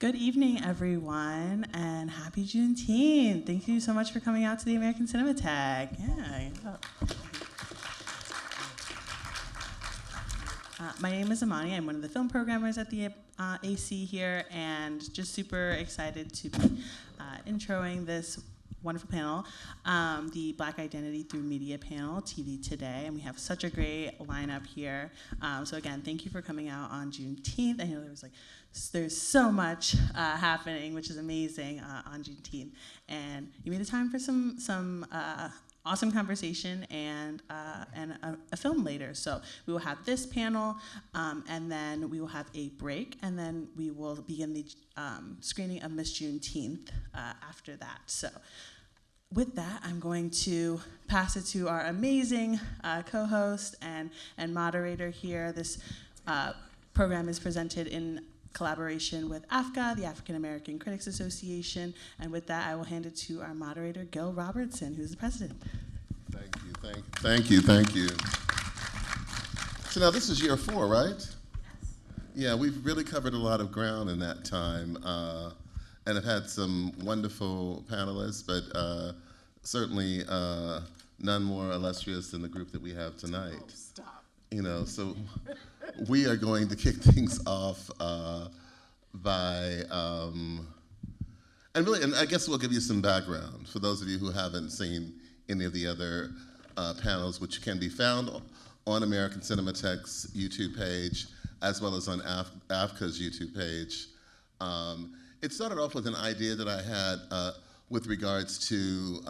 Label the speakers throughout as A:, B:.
A: Good evening, everyone, and happy Juneteenth. Thank you so much for coming out to the American Cinematheque. My name is Amani. I'm one of the film programmers at the AC here, and just super excited to be introing this wonderful panel, the Black Identity Through Media panel, TV Today, and we have such a great lineup here. So again, thank you for coming out on Juneteenth. I know there's so much happening, which is amazing on Juneteenth, and you made the time for some awesome conversation and a film later. So we will have this panel, and then we will have a break, and then we will begin the screening of Miss Juneteenth after that. So with that, I'm going to pass it to our amazing co-host and moderator here. This program is presented in collaboration with AAFCA, the African American Critics Association, and with that, I will hand it to our moderator, Gil Robertson, who's the president.
B: Thank you. So now this is year 4, right? Yes. Yeah, we've really covered a lot of ground in that time, and have had some wonderful panelists, but certainly none more illustrious than the group that we have tonight.
C: Oh, stop.
B: You know, so we are going to kick things off by, and I guess we'll give you some background for those of you who haven't seen any of the other panels, which can be found on American Cinematheque's YouTube page, as well as on AAFCA's YouTube page. It started off with an idea that I had with regards to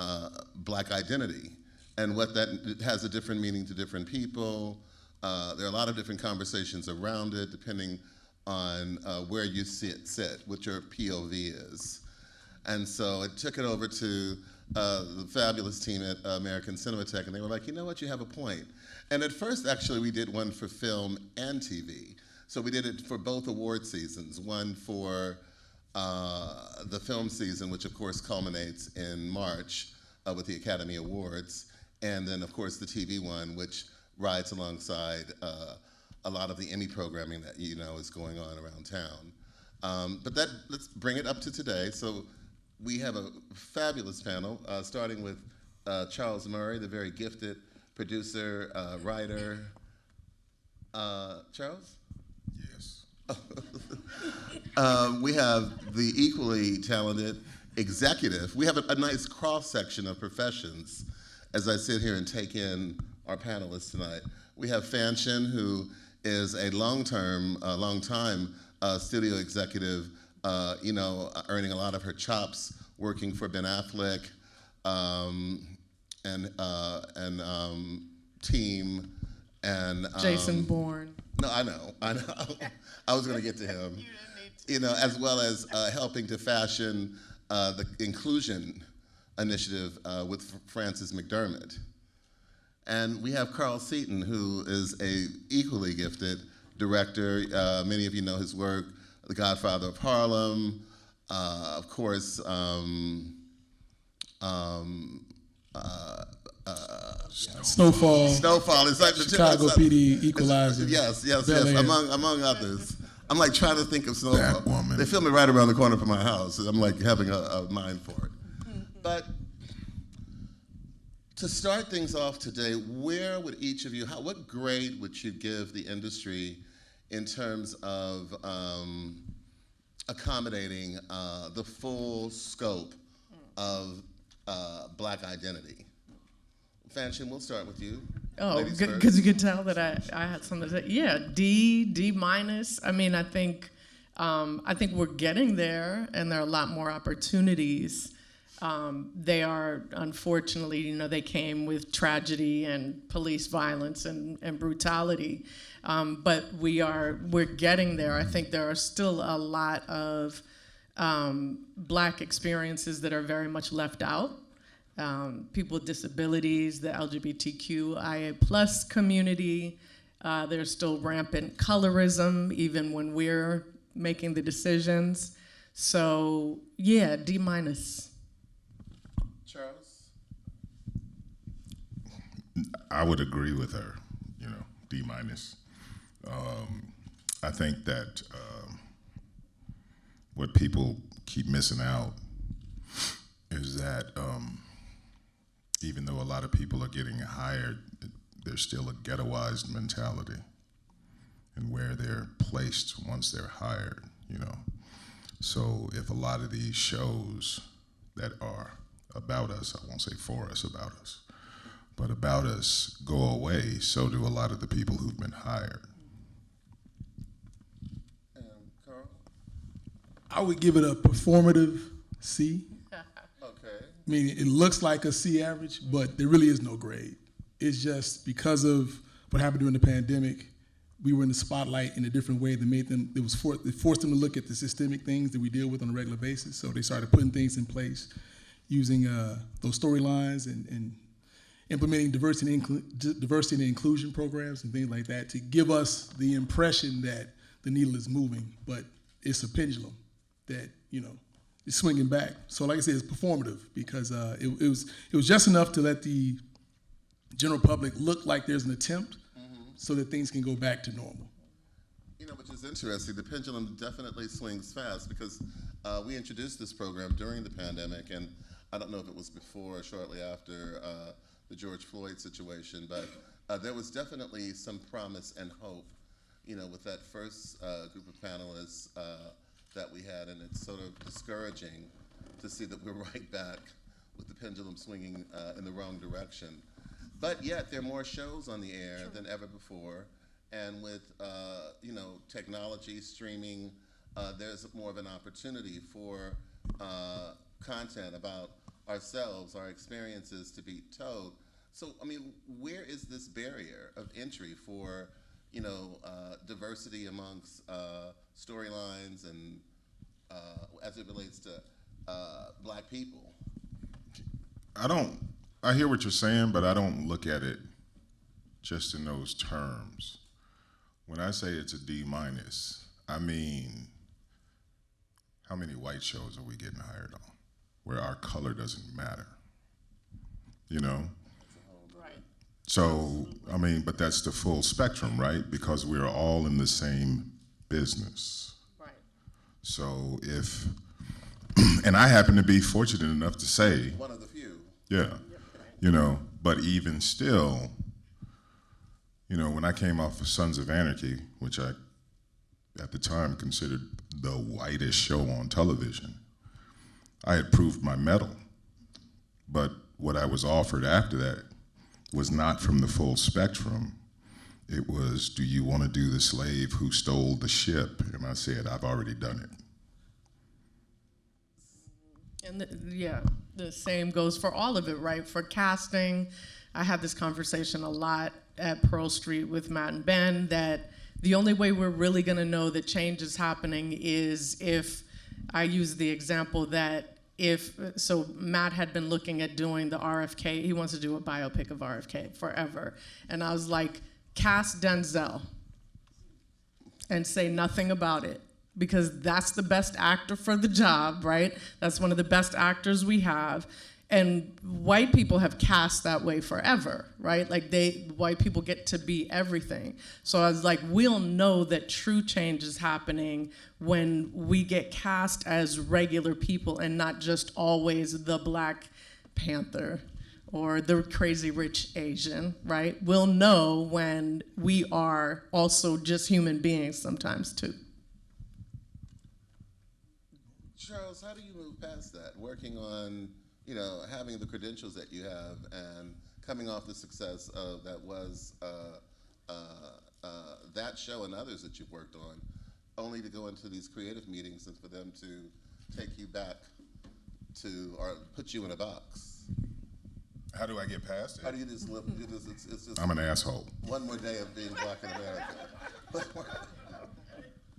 B: Black identity and what that has a different meaning to different people. There are a lot of different conversations around it, depending on where you sit, what your POV is. And so it took it over to the fabulous team at American Cinematheque, and they were like, you know what, you have a point. And at first, actually, we did one for film and TV. So we did it for both award seasons, one for the film season, which of course culminates in March with the Academy Awards, and then of course the TV one, which rides alongside a lot of the Emmy programming that is going on around town. But let's bring it up to today. So we have a fabulous panel, starting with Charles Murray, the very gifted producer, writer. Charles?
D: Yes.
B: We have the equally talented executive. We have a nice cross-section of professions as I sit here and take in our panelists tonight. We have Fanshen, who is a long-time studio executive, earning a lot of her chops working for Ben Affleck and team and
C: Jason Bourne.
B: No, I know. I was going to get to him.
C: You didn't need to.
B: As well as helping to fashion the inclusion initiative with Frances McDermott. And we have Carl Seaton, who is a equally gifted director. Many of you know his work, The Godfather of Harlem, of course,
D: Snowfall.
B: Snowfall is like
D: Chicago PD Equalizer.
B: Yes, among others. I'm like trying to think of Snowfall.
D: Batwoman.
B: They filmed it right around the corner from my house. I'm like having a mind for it. But to start things off today, where would each of you, what grade would you give the industry in terms of accommodating the full scope of Black identity? Fanshen, we'll start with you.
C: Oh, because you could tell that I had something to say. Yeah, D minus. I mean, I think we're getting there, and there are a lot more opportunities. They are, unfortunately, they came with tragedy and police violence and brutality, but we're getting there. I think there are still a lot of Black experiences that are very much left out. People with disabilities, the LGBTQIA+ community, there's still rampant colorism, even when we're making the decisions. So, yeah, D minus.
B: Charles?
D: I would agree with her, D minus. I think that what people keep missing out is that even though a lot of people are getting hired, there's still a ghettoized mentality and where they're placed once they're hired, you know. So if a lot of these shows that are about us, I won't say for us, about us, but about us go away, so do a lot of the people who've been hired.
B: Carl?
E: I would give it a performative C.
B: Okay.
E: I mean, it looks like a C average, but there really is no grade. It's just because of what happened during the pandemic, we were in the spotlight in a different way that made them, it forced them to look at the systemic things that we deal with on a regular basis. So they started putting things in place using those storylines and implementing diversity and inclusion programs and things like that to give us the impression that the needle is moving, but it's a pendulum that, you know, is swinging back. So like I said, it's performative because it was just enough to let the general public look like there's an attempt so that things can go back to normal.
B: You know, which is interesting. The pendulum definitely swings fast because we introduced this program during the pandemic, and I don't know if it was before or shortly after the George Floyd situation, but there was definitely some promise and hope, you know, with that first group of panelists that we had, and it's sort of discouraging to see that we're right back with the pendulum swinging in the wrong direction. But yet, there are more shows on the air than ever before, and with you know, technology, streaming, there's more of an opportunity for content about ourselves, our experiences to be told. So, I mean, where is this barrier of entry for, you know, diversity amongst storylines and as it relates to Black people?
D: I hear what you're saying, but I don't look at it just in those terms. When I say it's a D minus, I mean, how many white shows are we getting hired on where our color doesn't matter? You know?
C: Right.
D: So, I mean, but that's the full spectrum, right? Because we're all in the same business.
C: Right.
D: So if, and I happen to be fortunate enough to say,
B: One of the few.
D: yeah, you know, but even still, you know, when I came off of Sons of Anarchy, which I, at the time, considered the whitest show on television, I had proved my mettle. But what I was offered after that was not from the full spectrum. It was, do you want to do the slave who stole the ship? And I said, I've already done it.
C: And the same goes for all of it, right? For casting, I had this conversation a lot at Pearl Street with Matt and Ben that the only way we're really gonna know that change is happening is if, I use the example that so Matt had been looking at doing the RFK, he wants to do a biopic of RFK forever. And I was like, cast Denzel and say nothing about it, because that's the best actor for the job, right? That's one of the best actors we have. And white people have cast that way forever, right? Like white people get to be everything. So I was like, we'll know that true change is happening when we get cast as regular people and not just always the Black Panther or the crazy rich Asian, right? We'll know when we are also just human beings sometimes too.
B: Charles, how do you move past that? Working on, you know, having the credentials that you have and coming off the success of that was that show and others that you've worked on, only to go into these creative meetings and for them to take you back to, or put you in a box.
D: How do I get past it?
B: How do you just live? It's just
D: I'm an asshole.
B: one more day of being Black in America.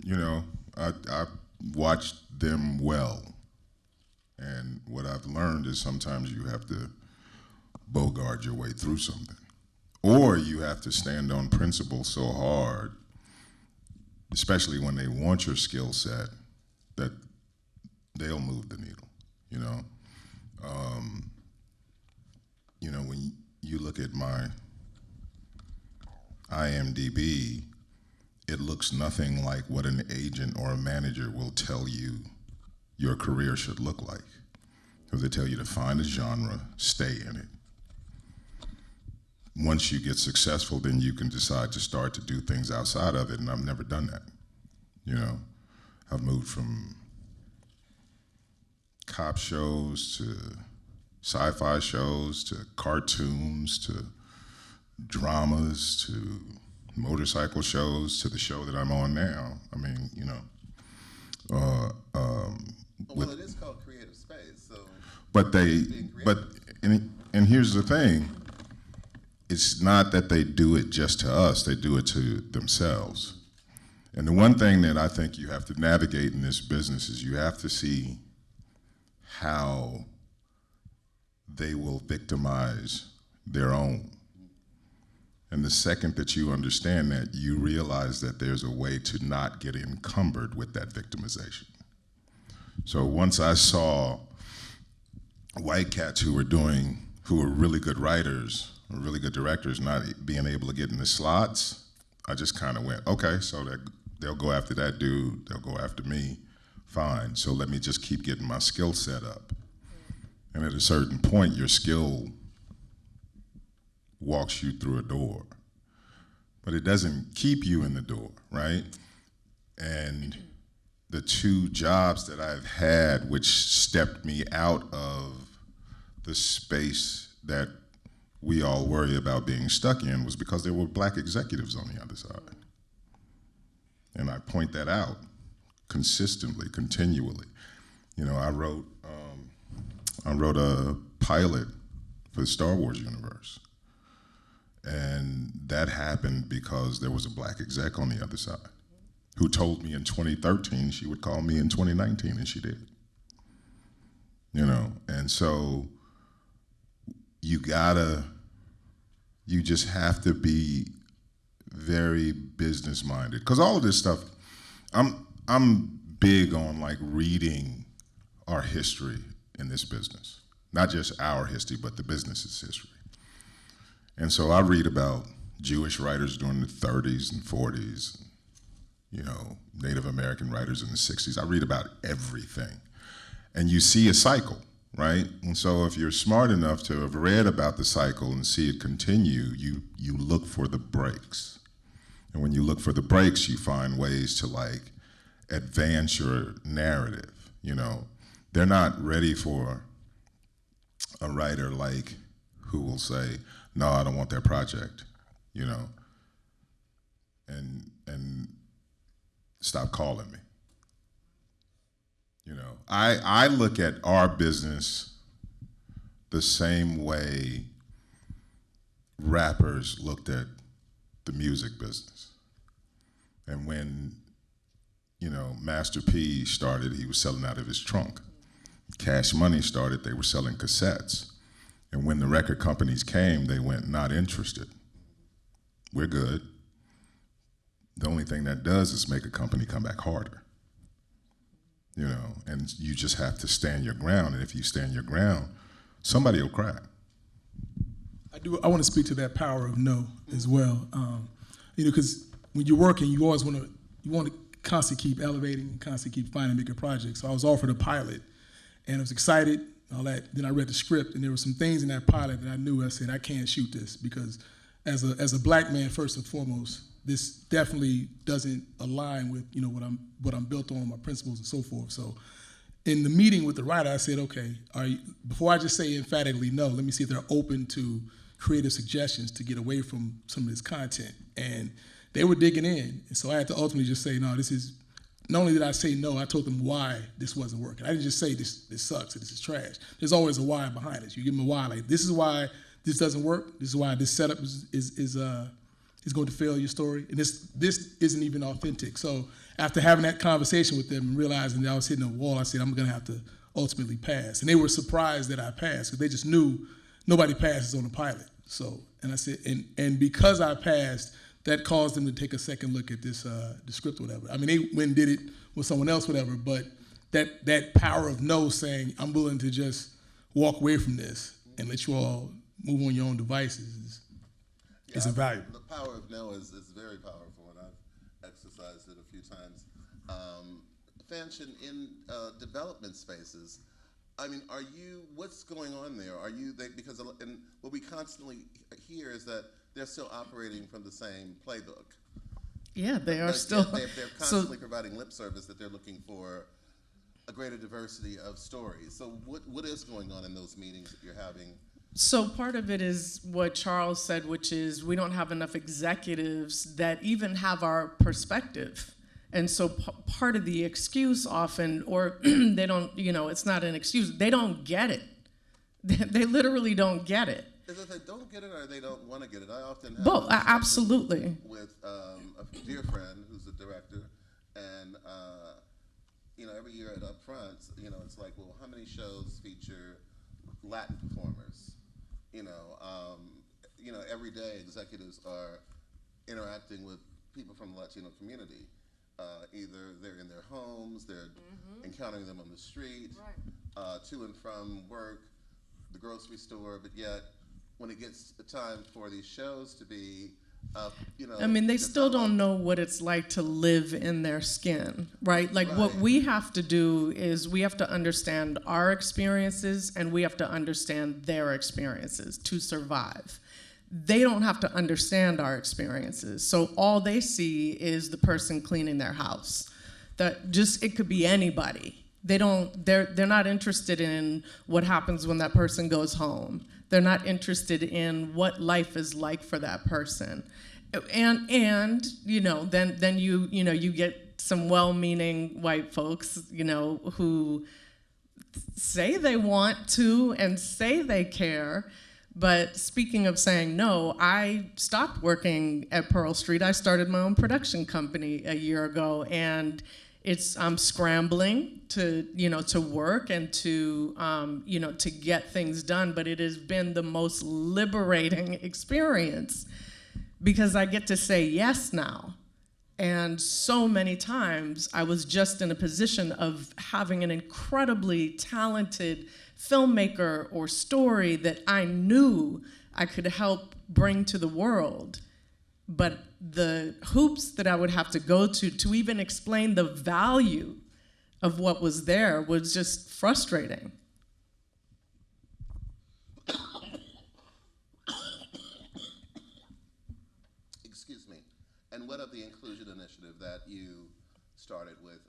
D: You know, I watched them well. And what I've learned is sometimes you have to bogart your way through something. Or you have to stand on principle so hard, especially when they want your skill set, that they'll move the needle, you know? You know, when you look at my IMDb, it looks nothing like what an agent or a manager will tell you your career should look like. Because they tell you to find a genre, stay in it. Once you get successful, then you can decide to start to do things outside of it, and I've never done that. You know, I've moved from cop shows to sci-fi shows to cartoons to dramas to motorcycle shows to the show that I'm on now. I mean, you know.
B: Well, it is called creative space, so.
D: But and here's the thing. It's not that they do it just to us, they do it to themselves. And the one thing that I think you have to navigate in this business is you have to see how they will victimize their own. And the second that you understand that, you realize that there's a way to not get encumbered with that victimization. So once I saw white cats who were really good writers, really good directors, not being able to get in the slots, I just kind of went, okay, so they'll go after that dude, they'll go after me, fine. So let me just keep getting my skill set up. And at a certain point, your skill walks you through a door, but it doesn't keep you in the door, right? And the two jobs that I've had, which stepped me out of the space that we all worry about being stuck in, was because there were black executives on the other side. And I point that out consistently, continually. You know, I wrote a pilot for the Star Wars universe. And that happened because there was a black exec on the other side who told me in 2013 she would call me in 2019, and she did. You know, and so you just have to be very business minded. Because all of this stuff, I'm big on like reading our history in this business. Not just our history, but the business's history. And so I read about Jewish writers during the 30s and 40s, you know, Native American writers in the 60s. I read about everything. And you see a cycle, right? And so if you're smart enough to have read about the cycle and see it continue, you look for the breaks. And when you look for the breaks, you find ways to like advance your narrative, you know. They're not ready for a writer like who will say, no, I don't want that project, you know, and stop calling me. You know, I look at our business the same way rappers looked at the music business. And when, you know, Master P started, he was selling out of his trunk. Cash Money started, they were selling cassettes. And when the record companies came, they went, not interested. We're good. The only thing that does is make a company come back harder. You know, and you just have to stand your ground. And if you stand your ground, somebody will cry.
E: I want to speak to that power of no as well. You know, because when you're working, you always want to constantly keep elevating and constantly keep finding bigger projects. So I was offered a pilot, and I was excited. All that. Then I read the script, and there were some things in that pilot that I knew. I said, I can't shoot this because, as a black man, first and foremost, this definitely doesn't align with, you know, what I'm built on, my principles and so forth. So, in the meeting with the writer, I said, okay, before I just say emphatically no, let me see if they're open to creative suggestions to get away from some of this content. And they were digging in, and so I had to ultimately just say, no, this is. Not only did I say no, I told them why this wasn't working. I didn't just say this sucks or this is trash. There's always a why behind it. You give them a why, like this is why this doesn't work. This is why this setup is going to fail your story, and this isn't even authentic. So after having that conversation with them and realizing that I was hitting a wall, I said I'm going to have to ultimately pass. And they were surprised that I passed because they just knew nobody passes on a pilot. So, and I said, and because I passed, that caused them to take a second look at this the script or whatever. I mean, they went and did it with someone else, whatever, but that power of no, saying, I'm willing to just walk away from this and let you all move on your own devices is invaluable.
B: The power of no is very powerful, and I've exercised it a few times. Fanshen, in development spaces, I mean, what's going on there? Because and what we constantly hear is that they're still operating from the same playbook.
C: Yeah, they are
B: Like,
C: still.
B: They're constantly providing lip service that they're looking for a greater diversity of stories. So what is going on in those meetings that you're having?
C: So part of it is what Charles said, which is we don't have enough executives that even have our perspective. And so part of the excuse often, or they don't, it's not an excuse, they don't get it. They literally don't get it.
B: Is it they don't get it or they don't want to get it? I often have
C: Both, absolutely.
B: with a dear friend who's a director, and every year at Upfront, it's like, well, how many shows feature Latin performers? Every day executives are interacting with people from the Latino community. Either they're in their homes, they're encountering them on the street, to and from work, the grocery store, but yet when it gets time for these shows to be,
C: I mean, they still don't know what it's like to live in their skin, right? Like what we have to do is we have to understand our experiences and we have to understand their experiences to survive. They don't have to understand our experiences. So all they see is the person cleaning their house. It could be anybody. They're not interested in what happens when that person goes home. They're not interested in what life is like for that person. And then you get some well-meaning white folks, who say they want to and say they care. But speaking of saying no, I stopped working at Pearl Street. I started my own production company a year ago, and I'm scrambling to work and to get things done. But it has been the most liberating experience because I get to say yes now. And so many times I was just in a position of having an incredibly talented filmmaker or story that I knew I could help bring to the world. But the hoops that I would have to go to even explain the value of what was there was just frustrating.
B: Excuse me. And what of the inclusion initiative that you started with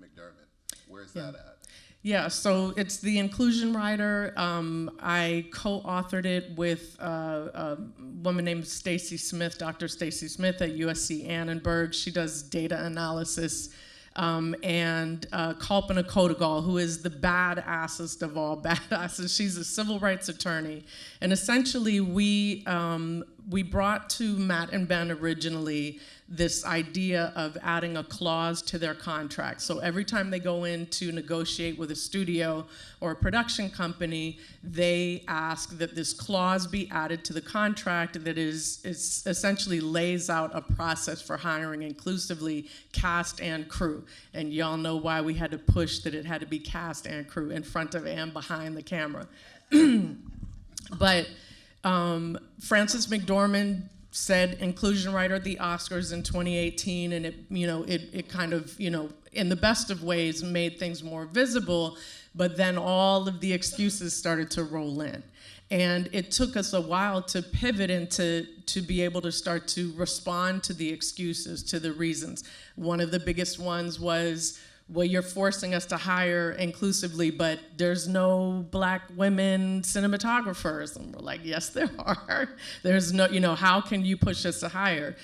B: McDermott? Where's that at?
C: Yeah, so it's the Inclusion Rider. I co-authored it with a woman named Stacy Smith, Dr. Stacy Smith at USC Annenberg. She does data analysis. And Kalpana Kodagal, who is the badassest of all badasses. She's a civil rights attorney. And essentially, we brought to Matt and Ben originally this idea of adding a clause to their contract. So every time they go in to negotiate with a studio or a production company, they ask that this clause be added to the contract that is essentially lays out a process for hiring inclusively cast and crew. And y'all know why we had to push that it had to be cast and crew in front of and behind the camera. But Frances McDormand said Inclusion Rider at the Oscars in 2018, and it kind of, in the best of ways made things more visible, but then all of the excuses started to roll in. And it took us a while to pivot and to be able to start to respond to the excuses, to the reasons. One of the biggest ones was, well, you're forcing us to hire inclusively, but there's no Black women cinematographers. And we're like, yes, there are. There's no, how can you push us to hire?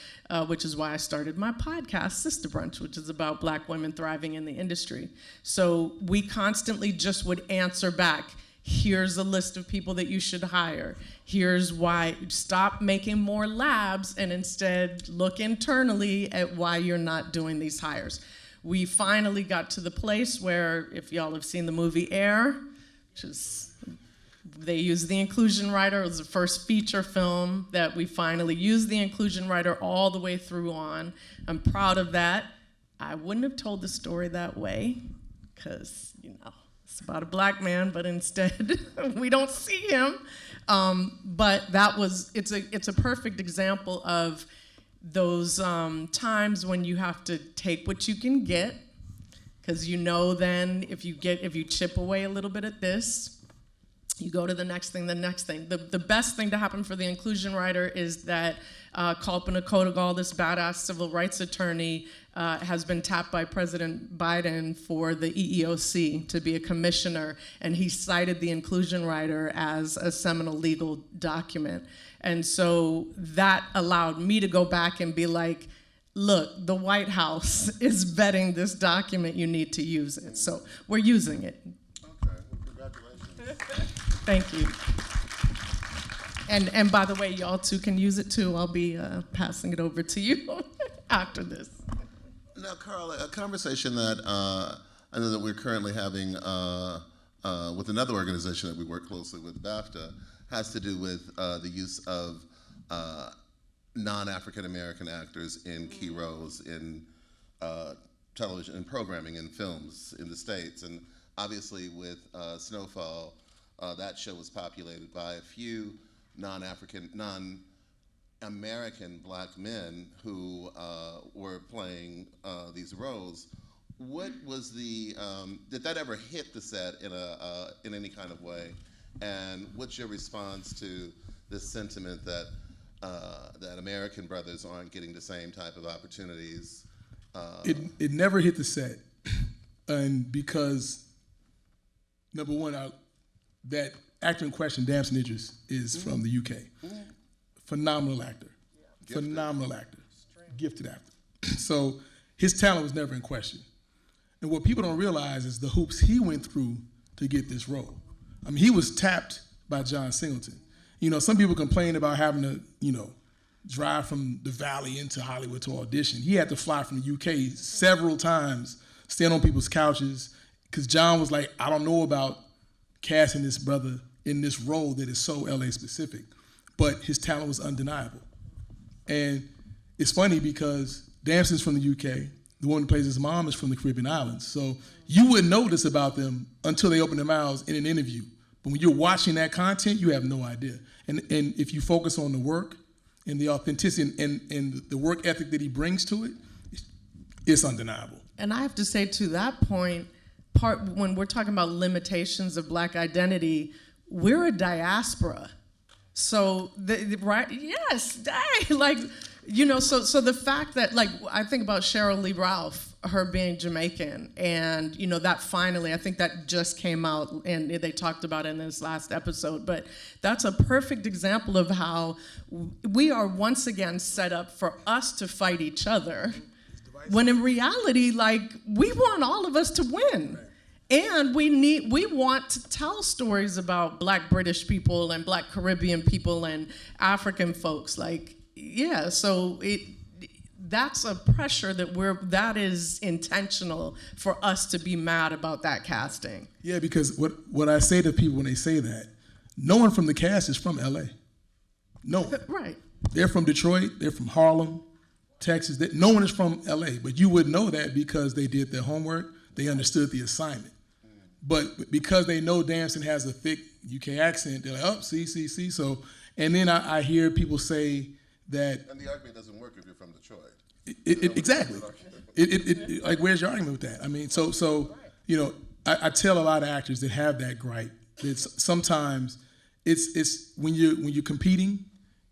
C: Which is why I started my podcast, Sister Brunch, which is about Black women thriving in the industry. So we constantly just would answer back, here's a list of people that you should hire. Here's why, stop making more labs and instead look internally at why you're not doing these hires. We finally got to the place where, if y'all have seen the movie Air, which is, they used the Inclusion Rider. It was the first feature film that we finally used the Inclusion Rider all the way through on. I'm proud of that. I wouldn't have told the story that way, because, it's about a Black man, but instead we don't see him. But it's a perfect example of those times when you have to take what you can get because you know then if you chip away a little bit at this, you go to the next thing. The best thing to happen for the inclusion writer is that Kalpana Kodagal, this badass civil rights attorney, has been tapped by President Biden for the EEOC to be a commissioner, and he cited the inclusion writer as a seminal legal document. And so that allowed me to go back and be like, look, the White House is vetting this document, you need to use it. So we're using it.
B: Okay, well, congratulations.
C: Thank you. And by the way, y'all too can use it too. I'll be passing it over to you after this.
B: Now, Carl, a conversation that I know that we're currently having with another organization that we work closely with, BAFTA, has to do with the use of non-African American actors in key roles in television and programming and films in the States. And obviously with Snowfall, that show was populated by a few non-American black men who were playing these roles. What was the, did that ever hit the set in any kind of way? And what's your response to this sentiment that that American brothers aren't getting the same type of opportunities?
E: It never hit the set, and because number one, that actor in question, Damson Idris, is from the UK. Phenomenal actor, phenomenal actor, gifted actor. So his talent was never in question. And what people don't realize is the hoops he went through to get this role. I mean, he was tapped by John Singleton. You know, some people complain about having to, drive from the Valley into Hollywood to audition. He had to fly from the UK several times, stand on people's couches, because John was like, I don't know about casting this brother in this role that is so LA specific. But his talent was undeniable. And it's funny because Damson's from the UK, the one who plays his mom is from the Caribbean islands. So you wouldn't know this about them until they open their mouths in an interview. But when you're watching that content, you have no idea. And if you focus on the work and the authenticity and the work ethic that he brings to it, it's undeniable.
C: And I have to say, to that point, when we're talking about limitations of black identity, we're a diaspora. So, right? Yes, like, so the fact that, like, I think about Cheryl Lee Ralph, her being Jamaican, and, that finally, I think that just came out, and they talked about it in this last episode, but that's a perfect example of how we are once again set up for us to fight each other, when in reality, like, we want all of us to win. And we want to tell stories about black British people and black Caribbean people and African folks. Like, yeah, so that's a pressure that is intentional for us to be mad about that casting.
E: Yeah, because what I say to people when they say that, no one from the cast is from LA. No one.
C: Right.
E: They're from Detroit, they're from Harlem, Texas. No one is from LA, but you would know that because they did their homework, they understood the assignment. But because they know Damson has a thick UK accent, they're like, oh, see. So, and then I hear people say that.
B: And the argument doesn't work if you're from Detroit.
E: Exactly. Like, where's your argument with that? I mean, I tell a lot of actors that have that gripe. Sometimes it's when you're competing,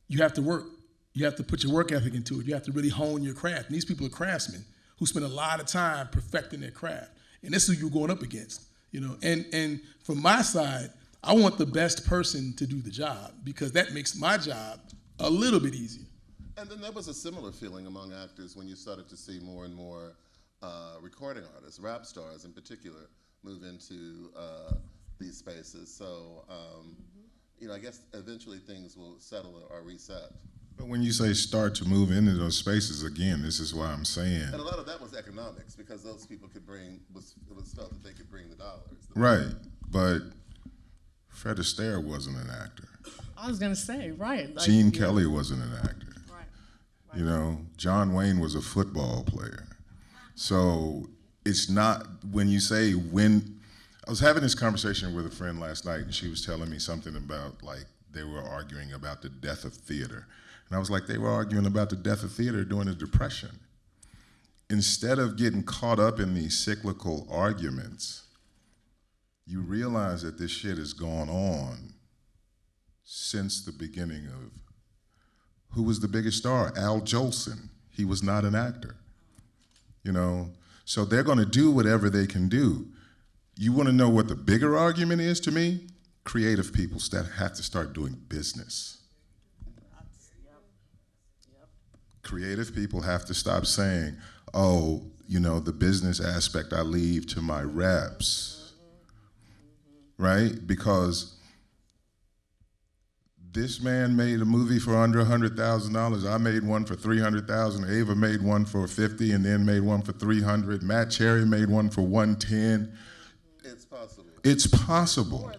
E: you have to work. You have to put your work ethic into it. You have to really hone your craft. And these people are craftsmen who spend a lot of time perfecting their craft. And that's who you're going up against. And from my side, I want the best person to do the job because that makes my job a little bit easier.
B: And then there was a similar feeling among actors when you started to see more and more recording artists, rap stars in particular, move into these spaces. So, I guess eventually things will settle or reset.
D: But when you say start to move into those spaces, again, this is why I'm saying.
B: And a lot of that was economics because those people it was felt that they could bring the dollars.
D: Right, but Fred Astaire wasn't an actor.
C: I was going to say, right. Like,
D: Gene Kelly wasn't an actor.
C: Right.
D: John Wayne was a football player. So it's not, when you say I was having this conversation with a friend last night and she was telling me something about, like, they were arguing about the death of theater. And I was like, they were arguing about the death of theater during the Depression. instead of getting caught up in these cyclical arguments, you realize that this shit has gone on since the beginning of, who was the biggest star? Al Jolson. He was not an actor, you know? So they're gonna do whatever they can do. You wanna know what the bigger argument is to me? Creative people have to start doing business. Creative people have to stop saying, oh, you know, the business aspect I leave to my reps, right? Because this man made a movie for under $100,000. I made one for $300,000. Ava made one for $50, and then made one for $300. Matt Cherry made one for $110.
B: It's possible.
D: It's possible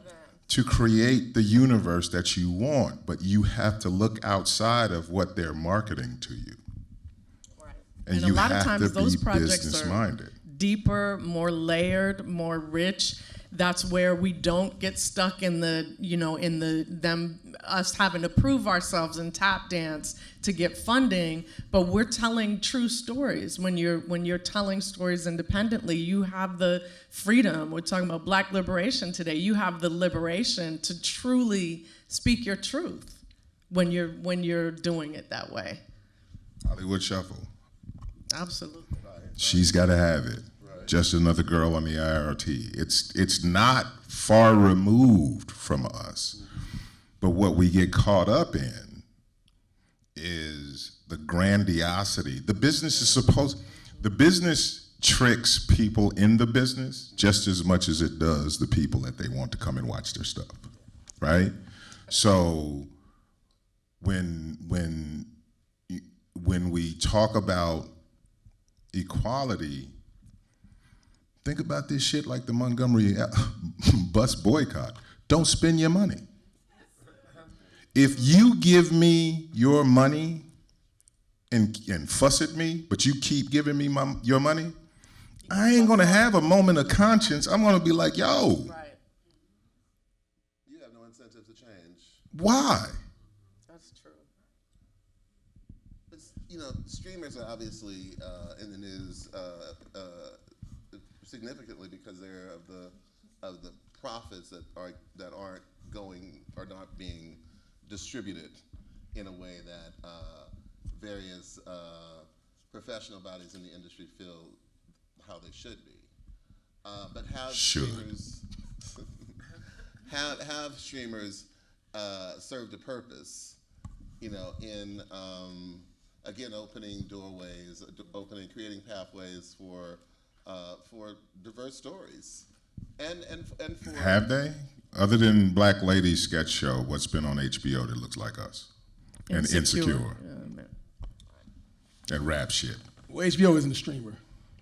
D: to create the universe that you want, but you have to look outside of what they're marketing to you.
C: Right.
D: And
C: a
D: you
C: lot of
D: have
C: times
D: to
C: those
D: be
C: projects
D: business-minded.
C: are deeper, more layered, more rich. That's where we don't get stuck in the, you know, in the us having to prove ourselves and tap dance to get funding, but we're telling true stories. When you're telling stories independently, you have the freedom. We're talking about Black liberation today. You have the liberation to truly speak your truth when you're doing it that way.
D: Hollywood Shuffle.
C: Absolutely.
D: She's got to have it. Just another girl on the IRT. It's not far removed from us. But what we get caught up in is the grandiosity. The business tricks people in the business just as much as it does the people that they want to come and watch their stuff, right? So when we talk about equality, think about this shit like the Montgomery bus boycott. Don't spend your money. If you give me your money and fuss at me, but you keep giving me your money, I ain't gonna have a moment of conscience. I'm gonna be like, yo.
C: Right.
B: You have no incentive to change.
D: Why?
C: That's true.
B: You know, streamers are obviously in the news significantly because they're of the profits that aren't not being distributed in a way that various professional bodies in the industry feel how they should be. But have streamers have streamers served a purpose, you know, in again opening doorways, creating pathways for diverse stories, and for
D: Have they? Other than Black Lady sketch show, what's been on HBO that looks like us? And Insecure. And rap shit.
E: Well, HBO isn't a streamer.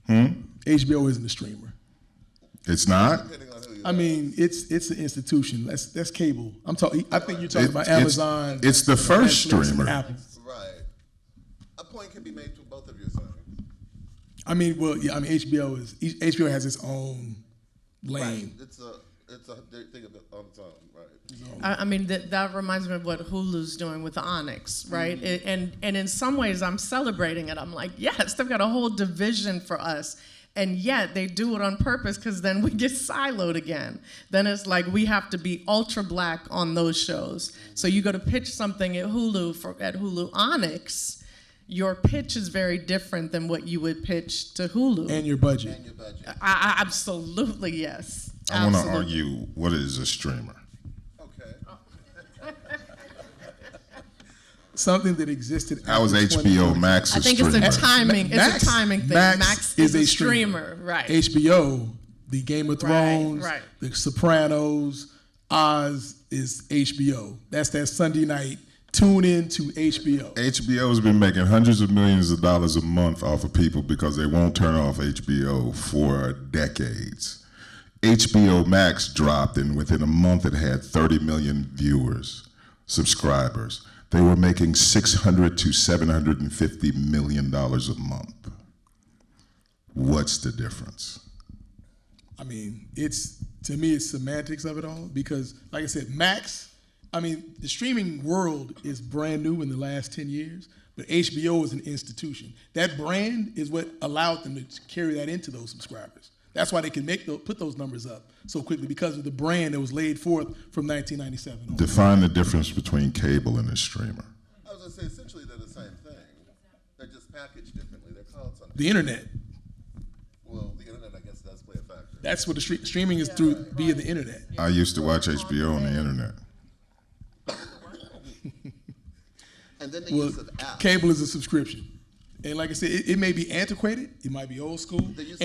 E: HBO isn't a streamer.
D: It's not?
B: depending on who you
E: I mean, it's an institution. That's cable. I think you're talking about Amazon.
D: It's the first
E: Netflix, and
D: streamer.
E: Apple.
B: right. A point can be made to both of your sides.
E: I mean, well, yeah. I mean, HBO has its own lane.
B: Right. It's a thing of it on its own, right?
C: I mean, that reminds me of what Hulu's doing with Onyx, right? And in some ways, I'm celebrating it. I'm like, yes, they've got a whole division for us. And yet they do it on purpose because then we get siloed again. Then it's like we have to be ultra Black on those shows. So you go to pitch something at Hulu Onyx, your pitch is very different than what you would pitch to Hulu.
E: And your budget.
C: I absolutely, yes.
D: I want to
C: Absolutely.
D: argue, what is a streamer?
B: Okay.
E: Something that existed.
D: How is
E: after
D: HBO
E: 2020.
D: Max
C: I
D: a
C: think
D: streamer?
C: it's a timing.
E: Max-
C: It's a timing thing.
E: Max
C: Max
E: is
C: is
E: a
C: a streamer, right?
E: HBO, the Game of
C: Right,
E: Thrones,
C: right.
E: the Sopranos, Oz is HBO. That's that Sunday night. Tune in to HBO.
D: HBO's been making hundreds of millions of dollars a month off of people because they won't turn off HBO for decades. HBO Max dropped, and within a month it had 30 million subscribers. They were making $600 to $750 million a month. What's the difference?
E: I mean, to me, it's semantics of it all because, like I said, Max, I mean, the streaming world is brand new in the last 10 years, But HBO is an institution. That brand is what allowed them to carry that into those subscribers. That's why they can put those numbers up so quickly, because of the brand that was laid forth from 1997 on.
D: Define the difference between cable and a streamer.
B: I was going to say, essentially, they're the same thing. They're just packaged differently. They're called something.
E: The internet.
B: Well, the internet, I guess, does play a factor.
E: That's what the streaming is through via the internet.
D: I used to watch HBO on the internet.
B: And then the
E: Well,
B: use of apps.
E: cable is a subscription. And like I said, it may be antiquated, it might be old school.
B: The use of-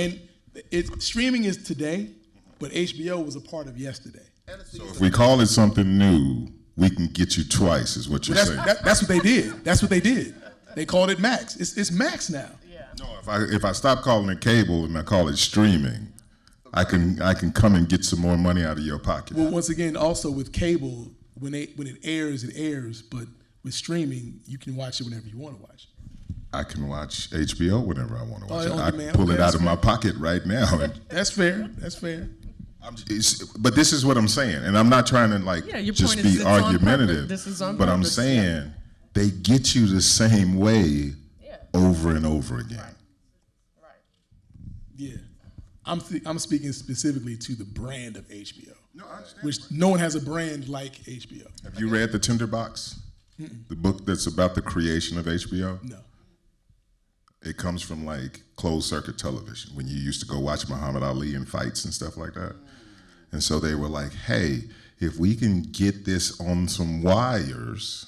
E: And streaming is today, but HBO was a part of yesterday.
B: And it's the
D: So
B: use
D: if
B: of
D: we call it something new, we can get you twice, is what you're
E: Well,
D: saying.
E: that's what they did. That's what they did. They called it Max. It's Max now.
D: No, if I stop calling it cable and I call it streaming, I can come and get some more money out of your pocket.
E: Well, once again, also with cable, when it airs, it airs. But with streaming, you can watch it whenever you want to watch it.
D: I can watch HBO whenever I want to watch it.
E: on
D: I
E: demand.
D: pull
E: Okay,
D: it out
E: that's
D: of my
E: fair.
D: pocket right now. And
E: That's fair. That's fair.
D: but this is what I'm saying, and I'm not trying to
C: Yeah, your
D: just
C: point is
D: be
C: it's on
D: argumentative.
C: purpose. This is on
D: but I'm
C: purpose,
D: saying they get you the same way over and over again.
E: Yeah. I'm speaking specifically to the brand of HBO,
D: No, I understand.
E: which no one has a brand like HBO.
D: Have you read The Tinderbox? The book that's about the creation of HBO?
E: No.
D: It comes from like closed circuit television when you used to go watch Muhammad Ali in fights and stuff like that. And so they were like, hey, if we can get this on some wires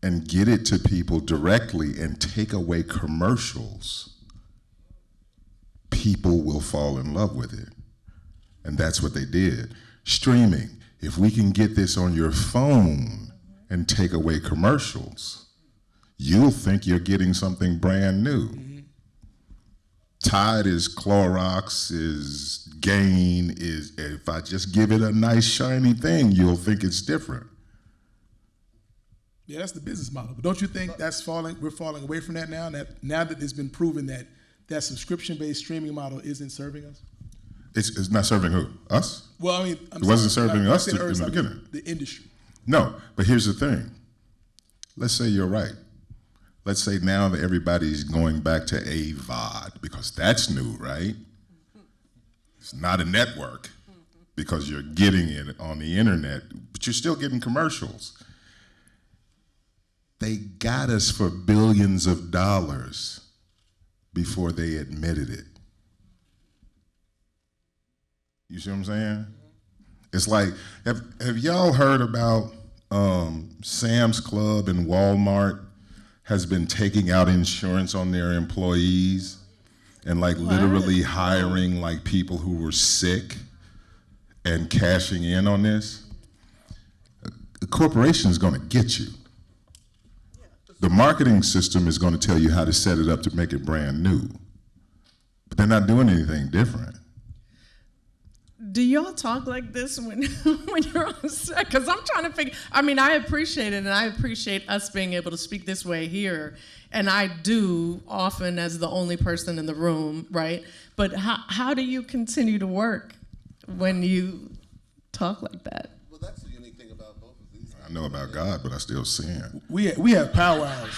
D: and get it to people directly and take away commercials, people will fall in love with it. And that's what they did. Streaming, if we can get this on your phone and take away commercials, you'll think you're getting something brand new. Tide is Clorox, is Gain, is if I just give it a nice shiny thing, you'll think it's different.
E: Yeah, that's the business model. But don't you think we're falling away from that now? Now that it's been proven that subscription-based streaming model isn't serving us?
D: It's not serving who? Us?
E: Well, I mean,
D: It wasn't serving
E: when I
D: us
E: said
D: in the
E: I mean
D: beginning.
E: the industry.
D: No, but here's the thing. Let's say you're right. Let's say now that everybody's going back to AVOD because that's new, right? It's not a network because you're getting it on the internet, but you're still getting commercials. They got us for billions of dollars before they admitted it. You see what I'm saying? It's like, have y'all heard about Sam's Club and Walmart has been taking out insurance on their employees and like literally hiring like people who were sick and cashing in on this? The corporation is going to get you. The marketing system is going to tell you how to set it up to make it brand new. But they're not doing anything different.
C: Do y'all talk like this when when you're on set? Because I'm trying to figure. I mean, I appreciate it, and I appreciate us being able to speak this way here, and I do often as the only person in the room, right? But how do you continue to work when you talk like that?
B: Well, that's the unique thing about both of these.
D: I know about God, but I still sin.
E: We have powwows.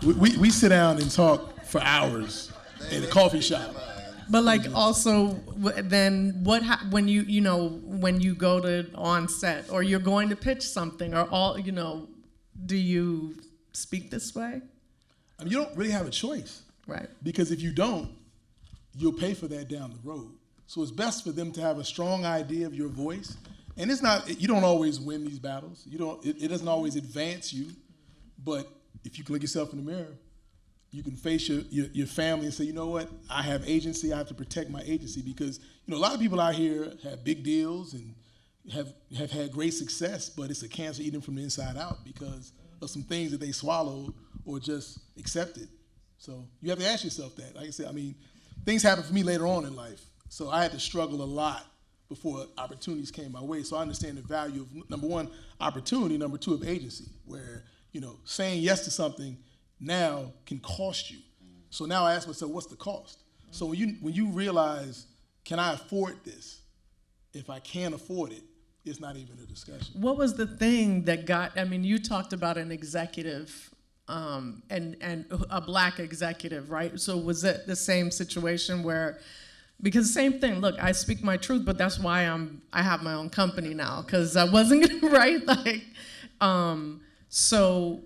E: We sit down and talk for hours in a coffee shop.
C: But like also then when you go to on set or you're going to pitch something or do you speak this way?
E: I mean, you don't really have a choice.
C: Right.
E: Because if you don't, you'll pay for that down the road. So it's best for them to have a strong idea of your voice. And you don't always win these battles. It doesn't always advance you. But if you can look yourself in the mirror, you can face your family and say, you know what, I have agency, I have to protect my agency, because a lot of people out here have big deals and have had great success, but it's a cancer eating from the inside out because of some things that they swallowed or just accepted. So you have to ask yourself that. Like I said, I mean, things happen for me later on in life, so I had to struggle a lot before opportunities came my way. So I understand the value of, number one, opportunity, number two, of agency, where saying yes to something now can cost you. So now I ask myself, what's the cost? So when you realize, can I afford this? If I can't afford it, it's not even a discussion.
C: What was the thing that you talked about an executive and a black executive, right? So was it the same situation where, because same thing, look, I speak my truth, but that's why I have my own company now, because I wasn't gonna, right? Like, so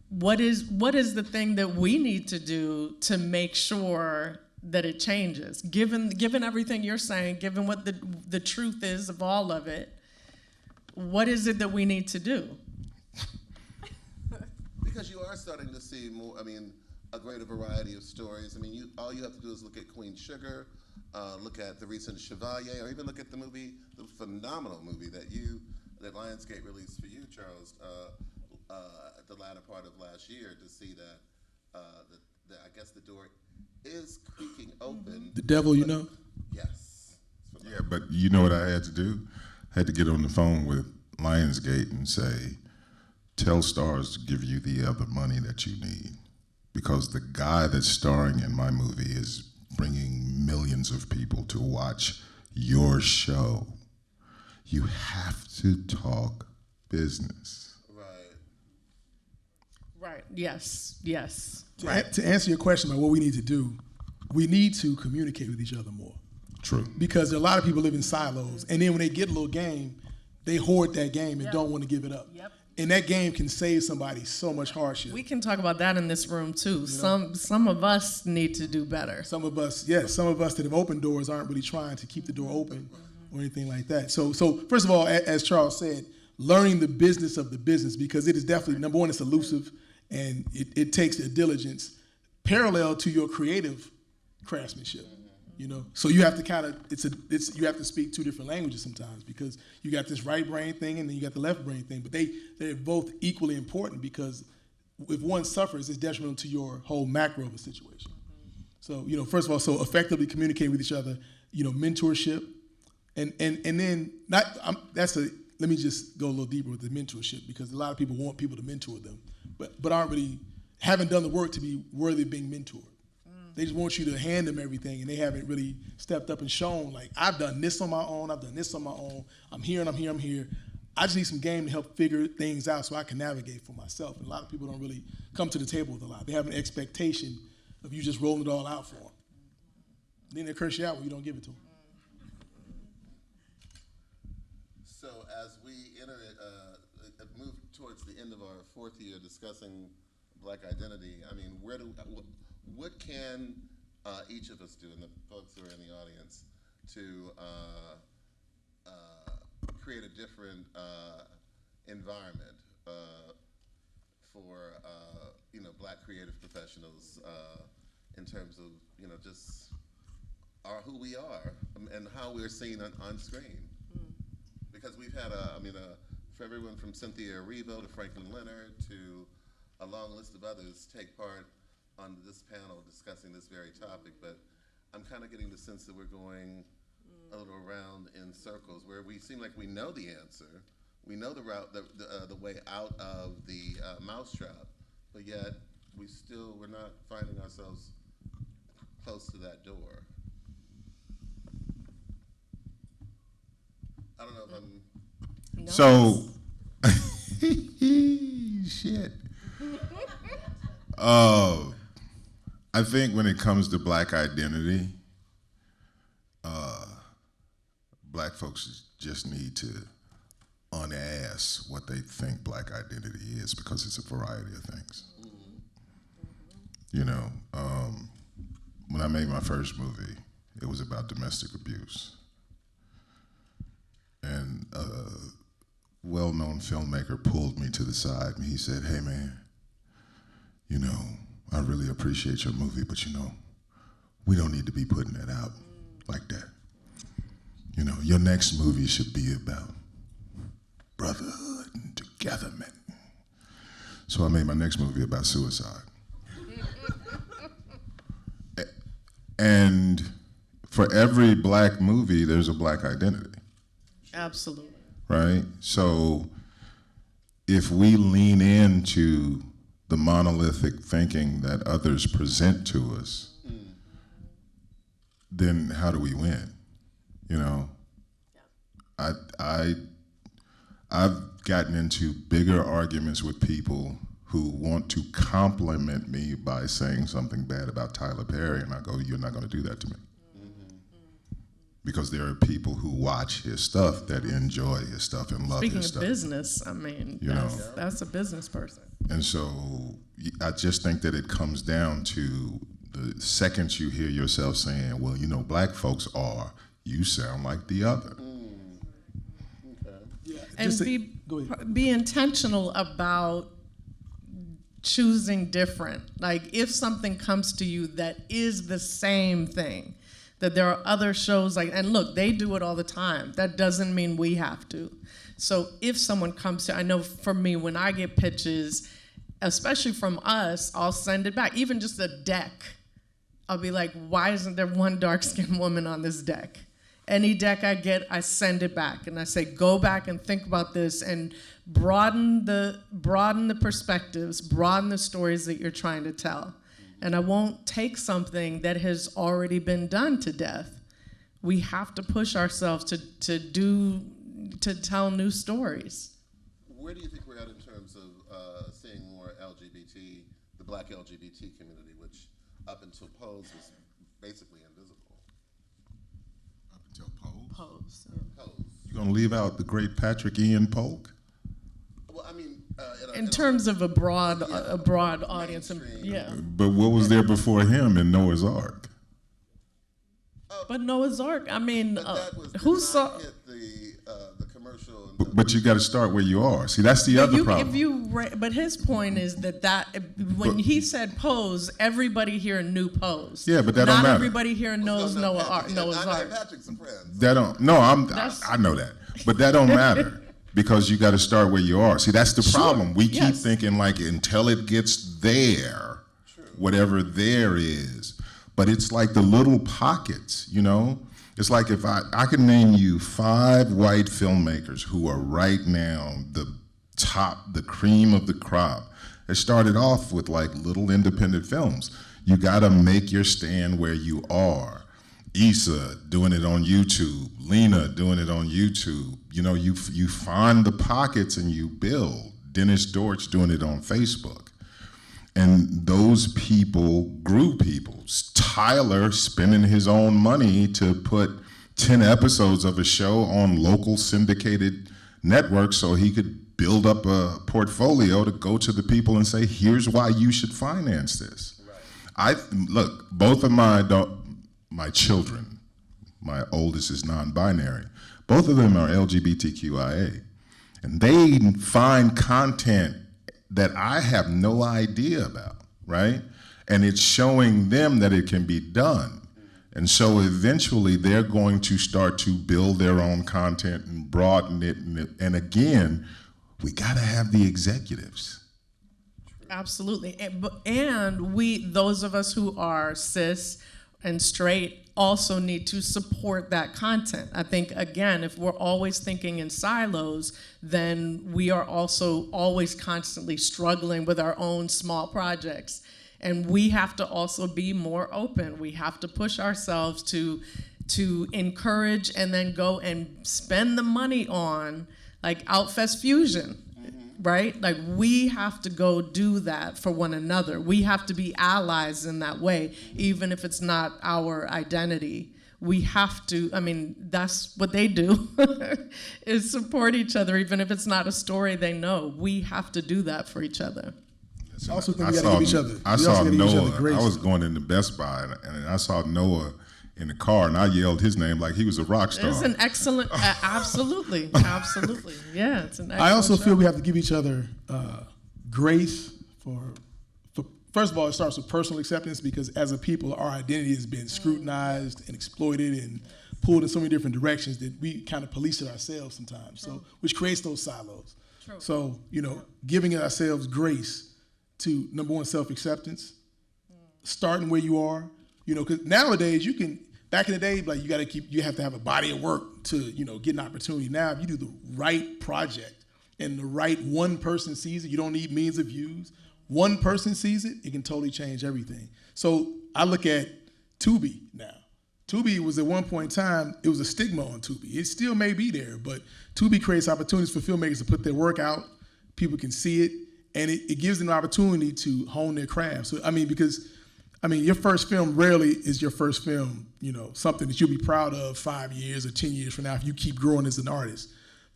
C: what is the thing that we need to do to make sure that it changes? Given everything you're saying, given what the truth is of all of it, what is it that we need to do?
B: Because you are starting to see more, a greater variety of stories. All you have to do is look at Queen Sugar, look at the recent Chevalier, or even look at the phenomenal movie that Lionsgate released for you, Charles, at the latter part of last year, to see that I guess the door is creaking open.
E: The Devil, you know?
B: Yes.
D: Yeah, but you know what I had to do? I had to get on the phone with Lionsgate and say, tell Stars to give you the other money that you need, because the guy that's starring in my movie is bringing millions of people to watch your show. You have to talk business.
C: Right, yes.
E: To answer your question about what we need to do, we need to communicate with each other more.
D: True.
E: Because there are a lot of people live in silos, and then when they get a little game, they hoard that game and don't want to give it up.
C: Yep.
E: And that game can save somebody so much hardship.
C: We can talk about that in this room too. Some of us need to do better.
E: Some of us that have opened doors aren't really trying to keep the door open or anything like that. So first of all, as Charles said, learning the business of the business, because it is definitely, number one, it's elusive, and it takes a diligence parallel to your creative craftsmanship. So you have to you have to speak two different languages sometimes, because you got this right brain thing and then you got the left brain thing, but they're both equally important, because if one suffers, it's detrimental to your whole macro of a situation. So first of all, so effectively communicating with each other, mentorship, and then let me just go a little deeper with the mentorship, because a lot of people want people to mentor them, but haven't done the work to be worthy of being mentored. They just want you to hand them everything, and they haven't really stepped up and shown, like, I've done this on my own, I've done this on my own, I'm here and I'm here, I'm here. I just need some game to help figure things out so I can navigate for myself. And a lot of people don't really come to the table with a lot. They have an expectation of you just rolling it all out for them. Then they curse you out when you don't give it to them.
B: So as we move towards the end of our fourth year discussing Black identity, what can each of us do, and the folks who are in the audience, to create a different environment for Black creative professionals in terms of just who we are and how we're seen on screen? Because we've had for everyone from Cynthia Erivo to Franklin Leonard to a long list of others take part on this panel discussing this very topic, but I'm kind of getting the sense that we're going a little around in circles, where we seem like we know the answer, we know the route, the way out of the mousetrap, but yet we're not finding ourselves close to that door. I don't know if I'm.
C: No.
D: So, shit. I think when it comes to Black identity, Black folks just need to unask what they think Black identity is, because it's a variety of things. When I made my first movie, it was about domestic abuse. And a well-known filmmaker pulled me to the side and he said, "Hey man, I really appreciate your movie, but we don't need to be putting it out like that. Your next movie should be about brotherhood and togetherness." So I made my next movie about suicide. And for every Black movie, there's a Black identity.
C: Absolutely.
D: Right? So if we lean into the monolithic thinking that others present to us, then how do we win? I've gotten into bigger arguments with people who want to compliment me by saying something bad about Tyler Perry, and I go, you're not going to do that to me. Because there are people who watch his stuff that enjoy his stuff and love
C: Speaking
D: his
C: of
D: stuff.
C: business, I mean,
D: You know.
C: that's a business person.
D: And so I just think that it comes down to the second you hear yourself saying, well, you know, black folks are, you sound like the other.
E: Yeah,
C: And
E: just to- go ahead.
C: be intentional about choosing different. Like, if something comes to you that is the same thing, that there are other shows like, and look, they do it all the time. That doesn't mean we have to. So if someone comes to, I know for me, when I get pitches, especially from us, I'll send it back. Even just a deck. I'll be like, why isn't there one dark-skinned woman on this deck? Any deck I get, I send it back. And I say, go back and think about this and broaden the perspectives, broaden the stories that you're trying to tell. And I won't take something that has already been done to death. We have to push ourselves to tell new stories.
B: Where do you think we're at in terms of seeing more LGBT, the black LGBT community, which up until Pose was basically invisible?
D: Up until Polk?
C: Pose.
B: Pose.
D: You gonna leave out the great Patrick Ian Polk?
B: Well, I mean,
C: In terms of a broad audience, and,
B: mainstream.
C: yeah.
D: But what was there before him in Noah's Ark?
C: But Noah's Ark, I mean,
B: But that was did
C: who
B: not
C: saw?
B: hit the commercial. And
D: But you got to start where you are. See, that's the other problem.
C: But his point is that when he said Pose, everybody here knew Pose.
D: Yeah, but that don't
C: Not
D: matter.
C: everybody here knows Noah's Ark.
B: Patrick's a friend.
D: That don't. No, I know that, but that don't matter because you got to start where you are. See, that's the problem. We keep
C: Yes.
D: thinking like until it gets there, whatever there is. But it's like the little pockets, you know. It's like if I can name you 5 white filmmakers who are right now the cream of the crop. It started off with like little independent films. You got to make your stand where you are. Issa doing it on YouTube, Lena doing it on YouTube. You know, you find the pockets and you build. Dennis Dortch doing it on Facebook. And those people grew people. Tyler spending his own money to put 10 episodes of a show on local syndicated networks so he could build up a portfolio to go to the people and say, here's why you should finance this. Right. Look, both of my children, my oldest is non-binary, both of them are LGBTQIA. And they find content that I have no idea about, right? And it's showing them that it can be done. And so eventually they're going to start to build their own content and broaden it. And again, we gotta have the executives.
C: Absolutely. And we, those of us who are cis and straight, also need to support that content. I think, again, if we're always thinking in silos, then we are also always constantly struggling with our own small projects. And we have to also be more open. We have to push ourselves to encourage and then go and spend the money on, like, Outfest Fusion. Right? Like, we have to go do that for one another. We have to be allies in that way, even if it's not our identity. We have to, I mean, that's what they do, is support each other, even if it's not a story they know. We have to do that for each other.
E: I also think we got to give each other.
D: I saw Noah. I was going into Best Buy, and I saw Noah in the car, and I yelled his name like he was a rock star.
C: It's an excellent, absolutely, absolutely. Yeah, it's an excellent
E: I also
C: show.
E: feel we have to give each other grace for first of all, it starts with personal acceptance, because as a people, our identity has been scrutinized and exploited and pulled in so many different directions that we kind of police it ourselves sometimes. So, which creates those silos.
C: True.
E: So, you know, giving ourselves grace to, number one, self-acceptance, starting where you are. You know, because nowadays you can. Back in the day, like, you have to have a body of work to, you know, get an opportunity. Now, if you do the right project and the right one person sees it, you don't need millions of views. One person sees it, it can totally change everything. So I look at Tubi now. Tubi was at one point in time, it was a stigma on Tubi. It still may be there, but Tubi creates opportunities for filmmakers to put their work out. People can see it, and it gives them an opportunity to hone their craft. So because your first film rarely is your first film, something that you'll be proud of 5 years or 10 years from now if you keep growing as an artist.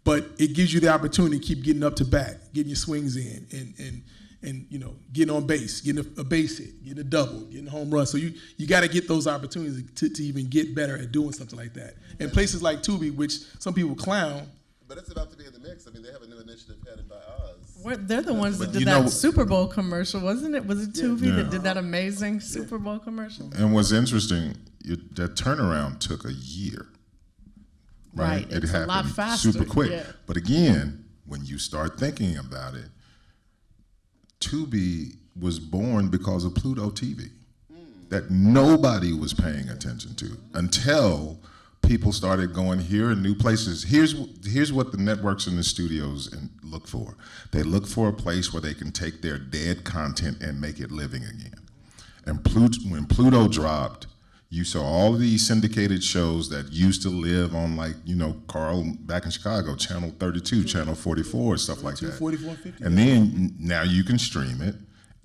E: But it gives you the opportunity to keep getting up to bat, getting your swings in, and getting on base, getting a base hit, getting a double, getting a home run. So you got to get those opportunities to even get better at doing something like that. And places like Tubi, which some people clown.
B: But it's about to be in the mix. I mean, they have a new initiative headed by Oz.
C: They're the ones that
D: But
C: did
D: you
C: that
D: know-
C: Super Bowl commercial, wasn't it? Was it Tubi
D: Yeah.
C: that did that amazing Super Bowl commercial?
D: And what's interesting, that turnaround took a year.
C: Right,
D: It
C: it's a
D: happened
C: lot faster,
D: super quick.
C: yeah.
D: But again, when you start thinking about it, Tubi was born because of Pluto TV that nobody was paying attention to until people started going here in new places. Here's what the networks and the studios look for. They look for a place where they can take their dead content and make it living again. And when Pluto dropped, you saw all of these syndicated shows that used to live on, like, Carl back in Chicago, Channel 32, Channel 44, stuff like that.
E: 44, 50.
D: And then now you can stream it.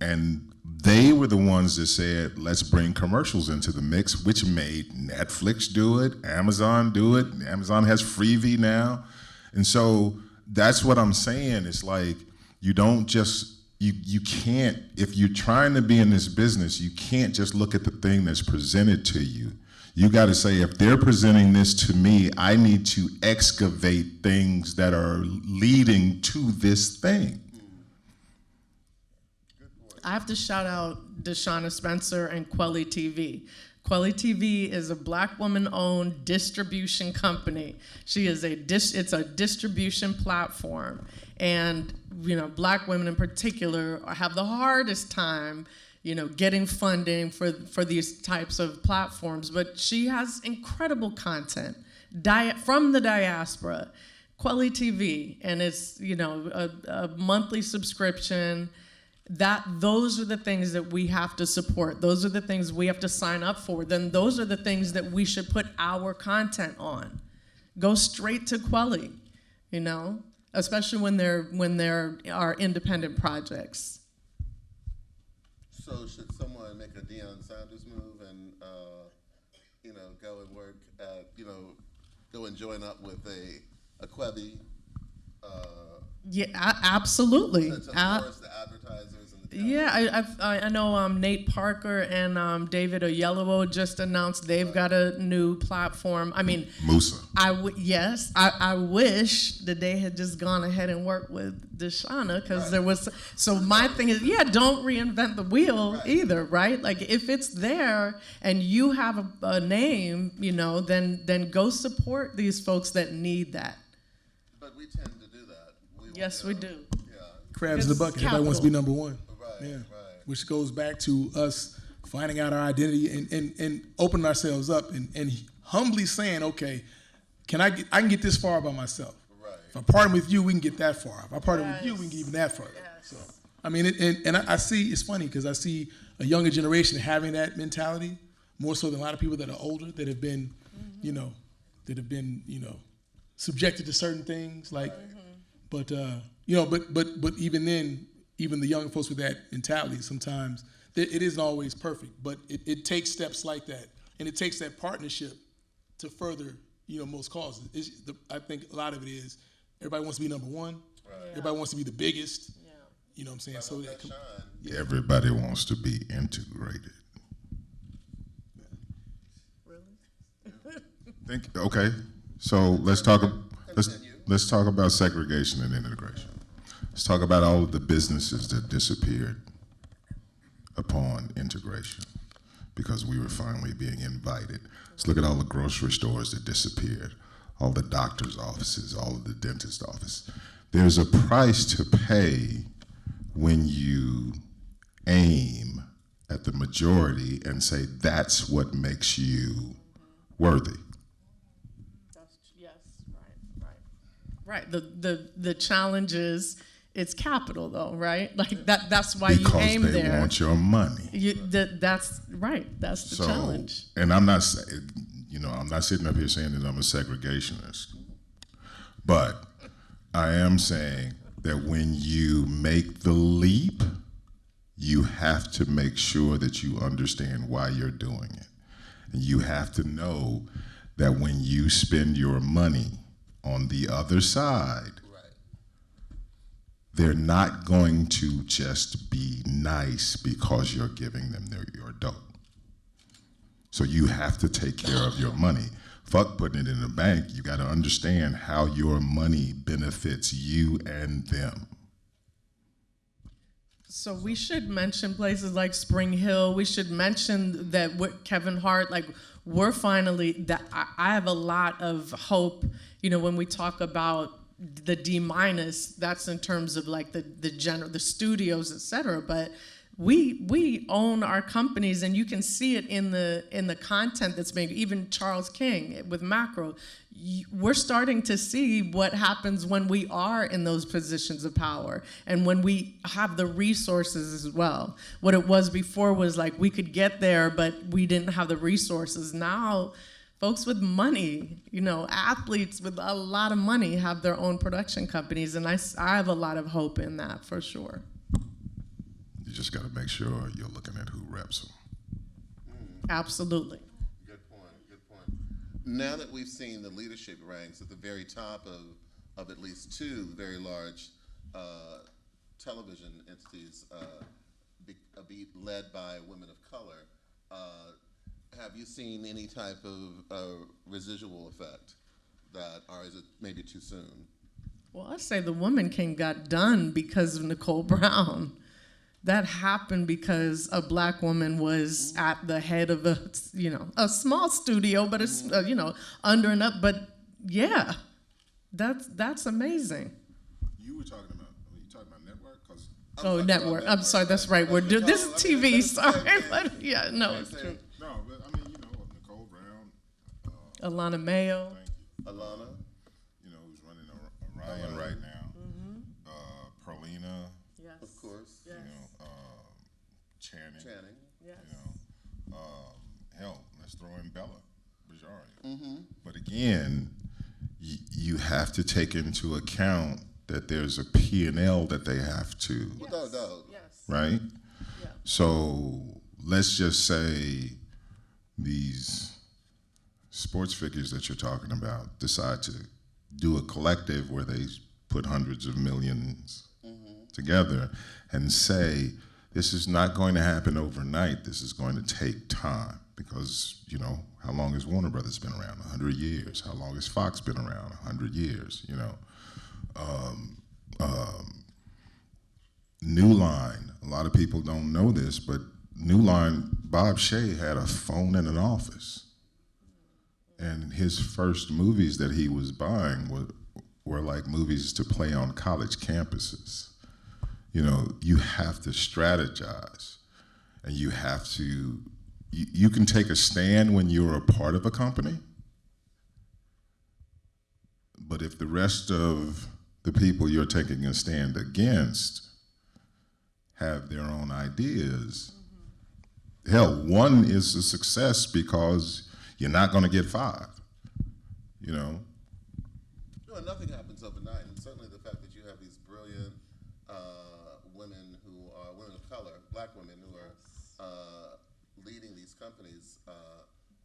D: And they were the ones that said, let's bring commercials into the mix, which made Netflix do it, Amazon do it. Amazon has Freevee now. And so that's what I'm saying. It's like, you don't just, you can't, if you're trying to be in this business, you can't just look at the thing that's presented to you. You got to say, if they're presenting this to me, I need to excavate things that are leading to this thing.
C: I have to shout out Deshauna Spencer and Quelly TV. Quelly TV is a Black woman-owned distribution company. It's a distribution platform, and Black women in particular have the hardest time, getting funding for these types of platforms. But she has incredible content from the diaspora. Quelly TV, and it's a monthly subscription. Those are the things that we have to support. Those are the things we have to sign up for. Then those are the things that we should put our content on. Go straight to Quelly, especially when there are independent projects.
B: So should someone make a Deion Sanders move and go and work at go and join up with a Quebby?
C: Yeah, absolutely.
B: To enforce the advertisers and the talent?
C: Yeah, I know Nate Parker and David Oyelowo just announced they've got a new platform. I mean,
D: Musa.
C: Yes, I wish that they had just gone ahead and worked with Deshauna, because there was. So my thing is, don't reinvent the wheel either, right? Like, if it's there and you have a name, then go support these folks that need that.
B: But we tend to do that.
C: Yes, we do.
B: Yeah.
E: Crabs in the
C: It's
E: bucket. Everybody wants to be
C: capital.
E: number one.
B: Right, right.
E: Which goes back to us finding out our identity and opening ourselves up and humbly saying, okay, I can get this far by myself.
B: Right.
E: If I partner with you, we can get that far. If I partner with you, we can get even that further.
C: Yes.
E: So, I see, it's funny because I see a younger generation having that mentality more so than a lot of people that are older that have been, subjected to certain things like. But but even then, even the young folks with that mentality, sometimes it isn't always perfect. But it takes steps like that, and it takes that partnership to further most causes. I think a lot of it is everybody wants to be number one.
B: Right.
E: Everybody wants to be the biggest.
C: Yeah.
E: You know what I'm saying?
B: So
E: So that
B: shine.
D: Everybody wants to be integrated.
C: Really?
D: Okay, so let's talk
B: Continue.
D: about segregation and integration. Let's talk about all of the businesses that disappeared upon integration because we were finally being invited. Let's look at all the grocery stores that disappeared, all the doctor's offices, all of the dentist offices. There's a price to pay when you aim at the majority and say that's what makes you worthy.
C: Yes, right. The challenge is it's capital, though, right? Like that's why
D: Because
C: you aim
D: they
C: there.
D: want your money.
C: That's right. That's the challenge.
D: And I'm not sitting up here saying that I'm a segregationist, but I am saying that when you make the leap, you have to make sure that you understand why you're doing it. And you have to know that when you spend your money on the other side, they're not going to just be nice because you're giving them your dough. So you have to take care of your money. Fuck putting it in the bank. You got to understand how your money benefits you and them.
C: So we should mention places like Spring Hill. We should mention that with Kevin Hart, like we're finally, that I have a lot of hope, you know, when we talk about the D-, that's in terms of like the studios, et cetera. But we own our companies, and you can see it in the content that's being, even Charles King with Macro. We're starting to see what happens when we are in those positions of power and when we have the resources as well. What it was before was like we could get there, but we didn't have the resources. Now, folks with money, you know, athletes with a lot of money have their own production companies, and I have a lot of hope in that for sure.
D: You just got to make sure you're looking at who reps them.
C: Absolutely.
B: Good point, good point. Now that we've seen the leadership ranks at the very top of at least two very large television entities be led by women of color, have you seen any type of residual effect that, or is it maybe too soon?
C: Well, I say the Woman King got done because of Nicole Brown. That happened because a black woman was at the head of a small studio, but it's under and up. But yeah, that's amazing.
D: You were talking about network?
C: Network. I'm sorry, that's right. We're doing this is TV. Sorry, but yeah, no, it's true.
D: No, but I mean, Nicole Brown,
C: Alana Mayo.
B: Alana?
D: Who's running Orion right now. Perlina.
C: Yes.
B: Of course.
C: Yes.
B: Channing.
C: Yes.
D: Hell, let's throw in Bella Bajaria. But again, you have to take into account that there's a P&L that they have to,
B: Without a doubt.
C: Yes.
D: right?
C: Yeah.
D: So let's just say these sports figures that you're talking about decide to do a collective where they put hundreds of millions together and say, this is not going to happen overnight. This is going to take time because, how long has Warner Brothers been around? 100 years. How long has Fox been around? 100 years, New Line, a lot of people don't know this, but New Line, Bob Shea had a phone in an office. And his first movies that he was buying were like movies to play on college campuses. You have to strategize, and you have to, you can take a stand when you're a part of a company, but if the rest of the people you're taking a stand against have their own ideas, hell, one is a success because you're not going to get five,
B: No, nothing happens overnight, and certainly the fact that you have these brilliant women who are women of color, black women who are leading these companies,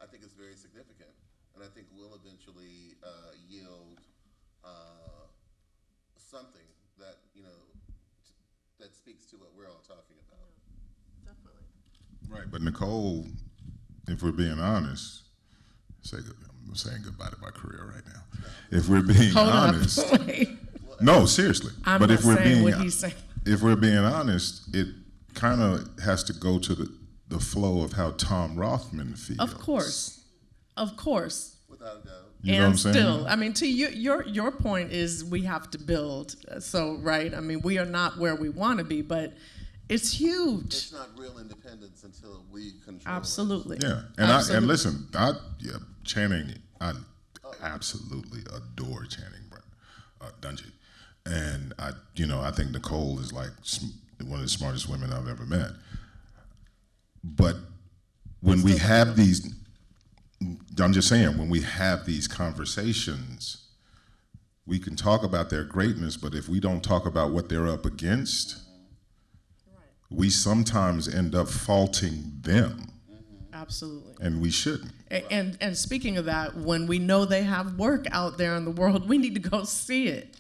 B: I think is very significant, and I think will eventually yield something that that speaks to what we're all talking about.
C: Definitely.
D: right? But Nicole, if we're being honest, I'm saying goodbye to my career right now. If we're being honest,
C: Hold up. Wait.
D: no, seriously.
C: I'm
D: but
C: not
D: if we're
C: saying
D: being,
C: what he's saying.
D: if we're being honest, it kind of has to go to the flow of how Tom Rothman feels.
C: Of course.
B: Without a doubt.
D: You know what I'm saying?
C: Still, I mean, to your point is we have to build. So, right? I mean, we are not where we want to be, but it's huge.
B: It's not real independence until we control
C: Absolutely.
D: Yeah, and listen, Channing, I absolutely adore Channing Dungey, and I think Nicole is like one of the smartest women I've ever met. But when we have these, I'm just saying, when we have these conversations, we can talk about their greatness, but if we don't talk about what they're up against, we sometimes end up faulting them.
C: Absolutely.
D: And we shouldn't.
C: And speaking of that, when we know they have work out there in the world, we need to go see it.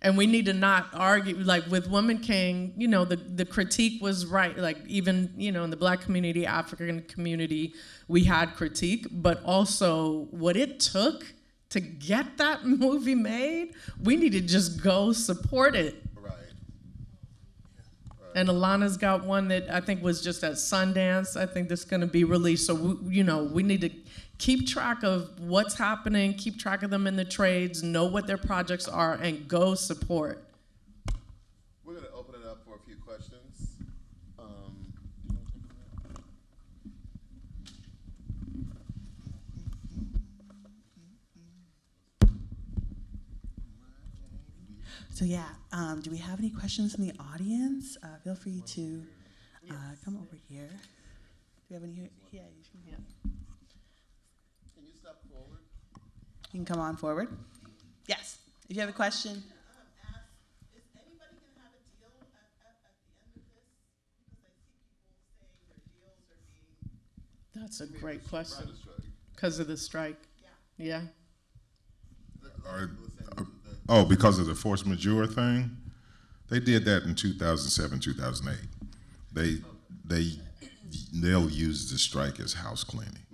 C: And we need to not argue, like with Woman King, you know, the critique was right. Like even, you know, in the Black community, African community, we had critique, but also what it took to get that movie made, we need to just go support it.
B: Right.
C: And Alana's got one that I think was just at Sundance. I think that's going to be released. So, we need to keep track of what's happening, keep track of them in the trades, know what their projects are, and go support.
B: We're going to open it up for a few questions.
A: So yeah, do we have any questions from the audience? Feel free to come over here. Do we have any here? Yeah, you can.
B: Can you step forward?
A: You can come on forward. Yes, if you have a question.
F: Is anybody going to have a deal at the end of this? Because I see people saying their deals are being...
C: That's a great question.
B: Writer's strike.
C: Because of the strike. Yeah.
D: Because of the force majeure thing, they did that in 2007, 2008. They'll use the strike as house cleaning,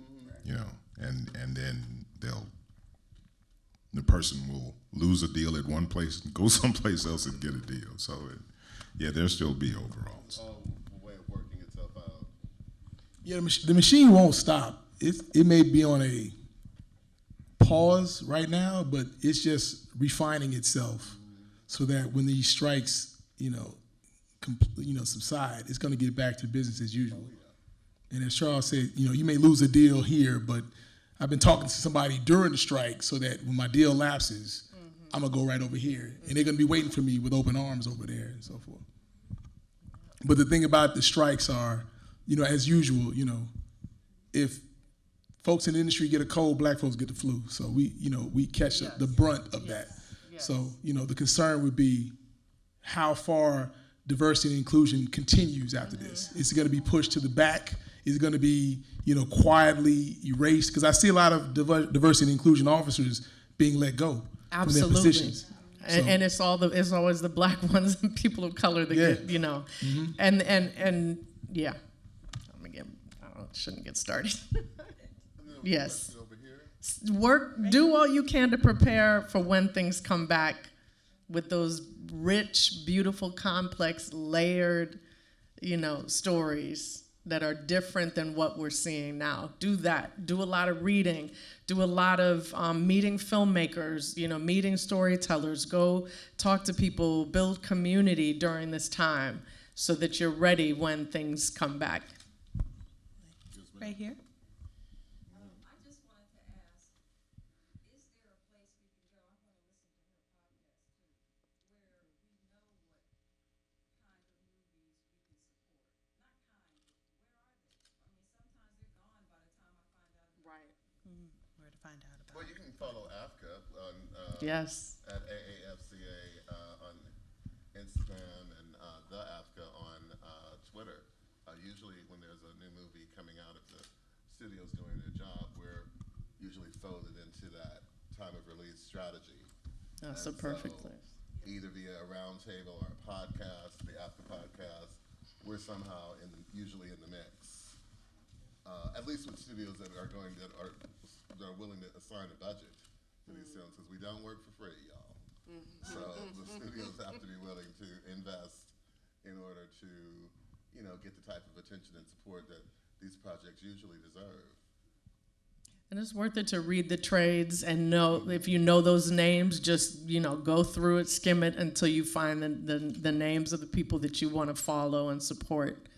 D: you know, and then the person will lose a deal at one place and go someplace else and get a deal. So, there'll still be overalls.
B: A way of working itself out.
E: Yeah, the machine won't stop. It may be on a pause right now, but it's just refining itself so that when these strikes, subside, it's going to get back to business as usual. And as Charles said, you may lose a deal here, but I've been talking to somebody during the strike so that when my deal lapses, I'm going to go right over here. And they're going to be waiting for me with open arms over there and so forth. But the thing about the strikes are, as usual, if folks in the industry get a cold, black folks get the flu. So we catch the brunt of that.
C: Yes.
E: So, the concern would be how far diversity and inclusion continues after this. Is it going to be pushed to the back? Is it going to be, quietly erased? Because I see a lot of diversity and inclusion officers being let go from their positions.
C: And it's always the black ones and people of color that get, and yeah. Shouldn't get started. Yes. Do all you can to prepare for when things come back with those rich, beautiful, complex, layered, stories that are different than what we're seeing now. Do that. Do a lot of reading. Do a lot of meeting filmmakers, meeting storytellers. Go talk to people, build community during this time so that you're ready when things come back.
A: Right here.
G: I just wanted to ask, is there a place we can go? I'm going to listen to her podcast too, where we know what kind of movies we can support. Not kind, but where are they? I mean, sometimes they're gone by the time I find out.
C: Right.
A: Where to find out about
B: Well, you can follow AAFCA on
C: Yes.
B: at AAFCA on Instagram and the AAFCA on Twitter. Usually when there's a new movie coming out, if the studio's doing their job, we're usually folded into that time of release strategy.
C: That's
B: And
C: a perfect
B: so,
C: place.
B: either via a roundtable or a podcast, the AAFCA podcast, we're somehow usually in the mix. At least with studios that are willing to assign a budget to these films, because we don't work for free, y'all. So the studios have to be willing to invest in order to, get the type of attention and support that these projects usually deserve.
C: And it's worth it to read the trades and know, if you know those names, just, go through it, skim it until you find the names of the people that you want to follow and support.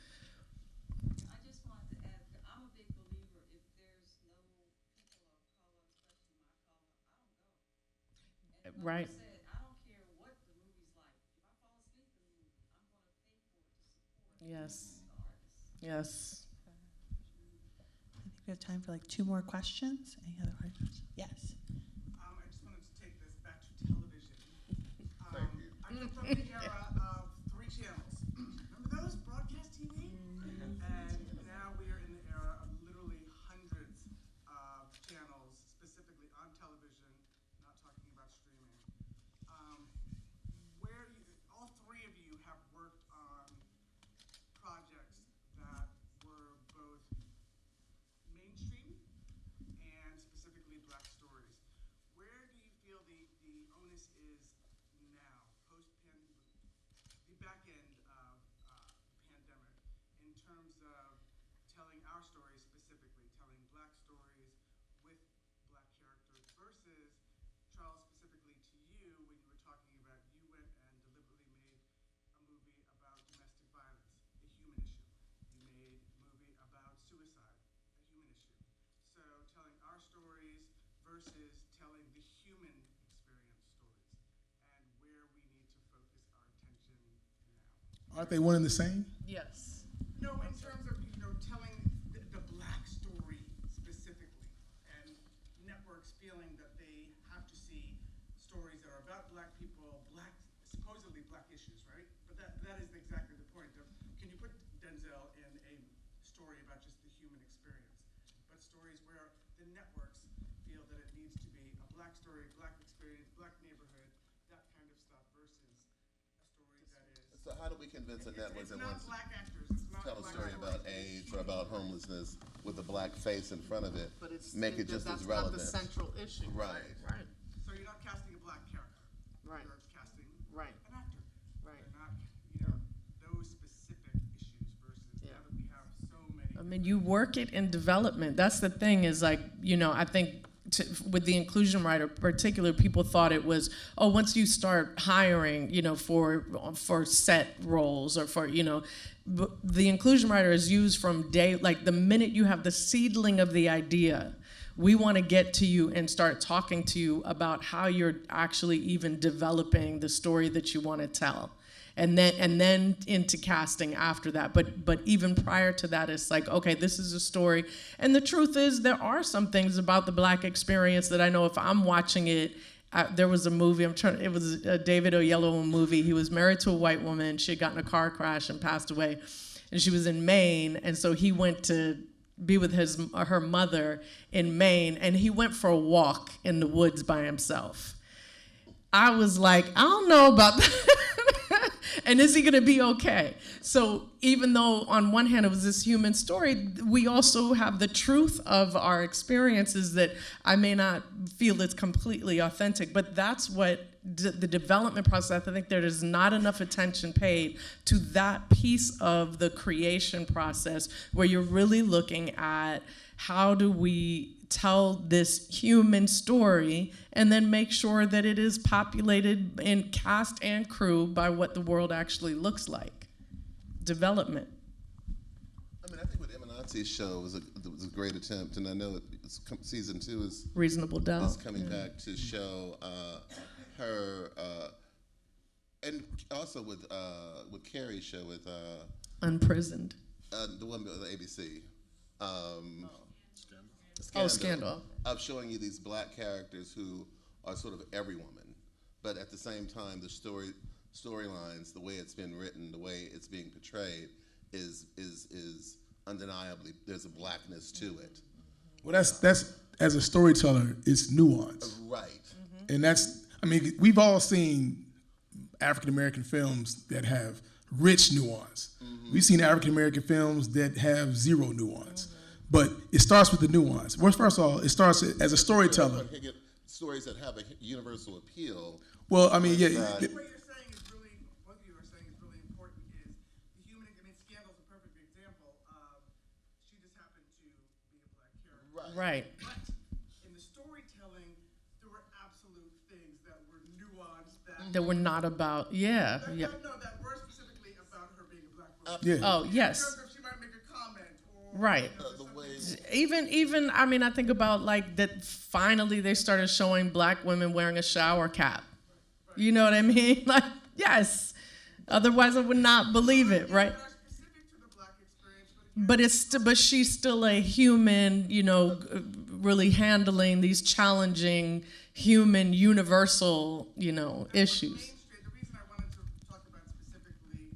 G: I just wanted to add, I'm a big believer if there's no people of color, especially my color, I don't go. And
C: Right.
G: like I said, I don't care what the movie's like. If I fall asleep in the movie, I'm going to pay for it to support
C: Yes.
G: the artist.
C: Yes.
A: I think we have time for like 2 more questions. Any other questions? Yes.
H: I just wanted to take this back to television. about streaming. All three of you have worked on projects that were both mainstream and specifically Black stories. Where do you feel the onus is now, the back end of the pandemic, in terms of telling our stories specifically, telling Black stories with Black characters versus, Charles, specifically to you, when you were talking about, you went and deliberately made a movie about domestic violence, a human issue. You made a movie about suicide, a human issue. So telling our stories versus telling the human experience stories, and where we need to focus our attention now.
E: Aren't they one and the same?
C: Yes.
H: No, in terms of, telling the Black story specifically, and networks feeling that they have to see stories that are about Black people, supposedly Black issues, right? But that is exactly the point of, can you put Denzel in a story about just the human experience, but stories where the networks feel that it needs to be a Black story, Black experience, Black neighborhood, that kind of stuff, versus a story that is.
B: So how do we convince a network
H: It's
B: that
H: not
B: wants
H: Black actors. It's not
B: tell a
H: Black
B: story
H: stories,
B: about
H: it's
B: AIDS
H: human
B: or about homelessness with a Black face in front of it?
C: But it's
B: Make it just
C: that's
B: as
C: not
B: relevant.
C: the central issue.
B: Right.
C: Right.
H: So you're not casting a Black character.
C: Right.
H: You're casting
C: Right.
H: an actor.
C: Right.
H: You're not, those specific issues versus now that we have so many.
C: I mean, you work it in development. That's the thing is like, I think with the inclusion writer in particular, people thought it was, once you start hiring, for set roles or for, the inclusion writer is used from the minute you have the seedling of the idea, we want to get to you and start talking to you about how you're actually even developing the story that you want to tell. And then into casting after that. But even prior to that, it's like, okay, this is a story. And the truth is, there are some things about the Black experience that I know if I'm watching it, there was a movie, it was a David Oyelowo movie. He was married to a white woman. She had gotten in a car crash and passed away. And she was in Maine. And so he went to be with her mother in Maine. And he went for a walk in the woods by himself. I was like, I don't know about that. And is he going to be okay? So even though on one hand it was this human story, we also have the truth of our experiences that I may not feel it's completely authentic, but that's what the development process, I think there is not enough attention paid to that piece of the creation process where you're really looking at how do we tell this human story and then make sure that it is populated in cast and crew by what the world actually looks like. Development.
B: I mean, I think what Eminence's show was a great attempt, and I know season 2 is
C: Reasonable Doubt.
B: is coming back to show her, and also with Carrie's show with
C: Unprisoned.
B: the one with the ABC.
C: Scandal.
B: Of showing you these Black characters who are sort of every woman, but at the same time, the storylines, the way it's been written, the way it's being portrayed, is undeniably there's a Blackness to it.
E: Well, that's as a storyteller, it's nuance,
B: Right.
E: and we've all seen African American films that have rich nuance. We've seen African American films that have zero nuance. But it starts with the nuance. Well, first of all, it starts as a storyteller.
B: Stories that have a universal appeal.
E: Well, I mean, yeah.
H: What you're saying is really, both of you are saying is really important is the human, Scandal's a perfect example of, she just happened to be a Black character.
C: Right.
H: But in the storytelling, there were absolute things that were nuanced
C: That we're not about,
H: that were specifically about her being a Black woman.
E: Yeah.
C: Oh, yes.
H: In terms of she might make a comment or
C: Right.
B: The way
C: Even I think about like that finally they started showing Black women wearing a shower cap. You know what I mean? Like, yes. Otherwise I would not believe it, right?
H: that are specific to the Black experience, but
C: But she's still a human, really handling these challenging human universal, issues.
H: The reason I wanted to talk about specifically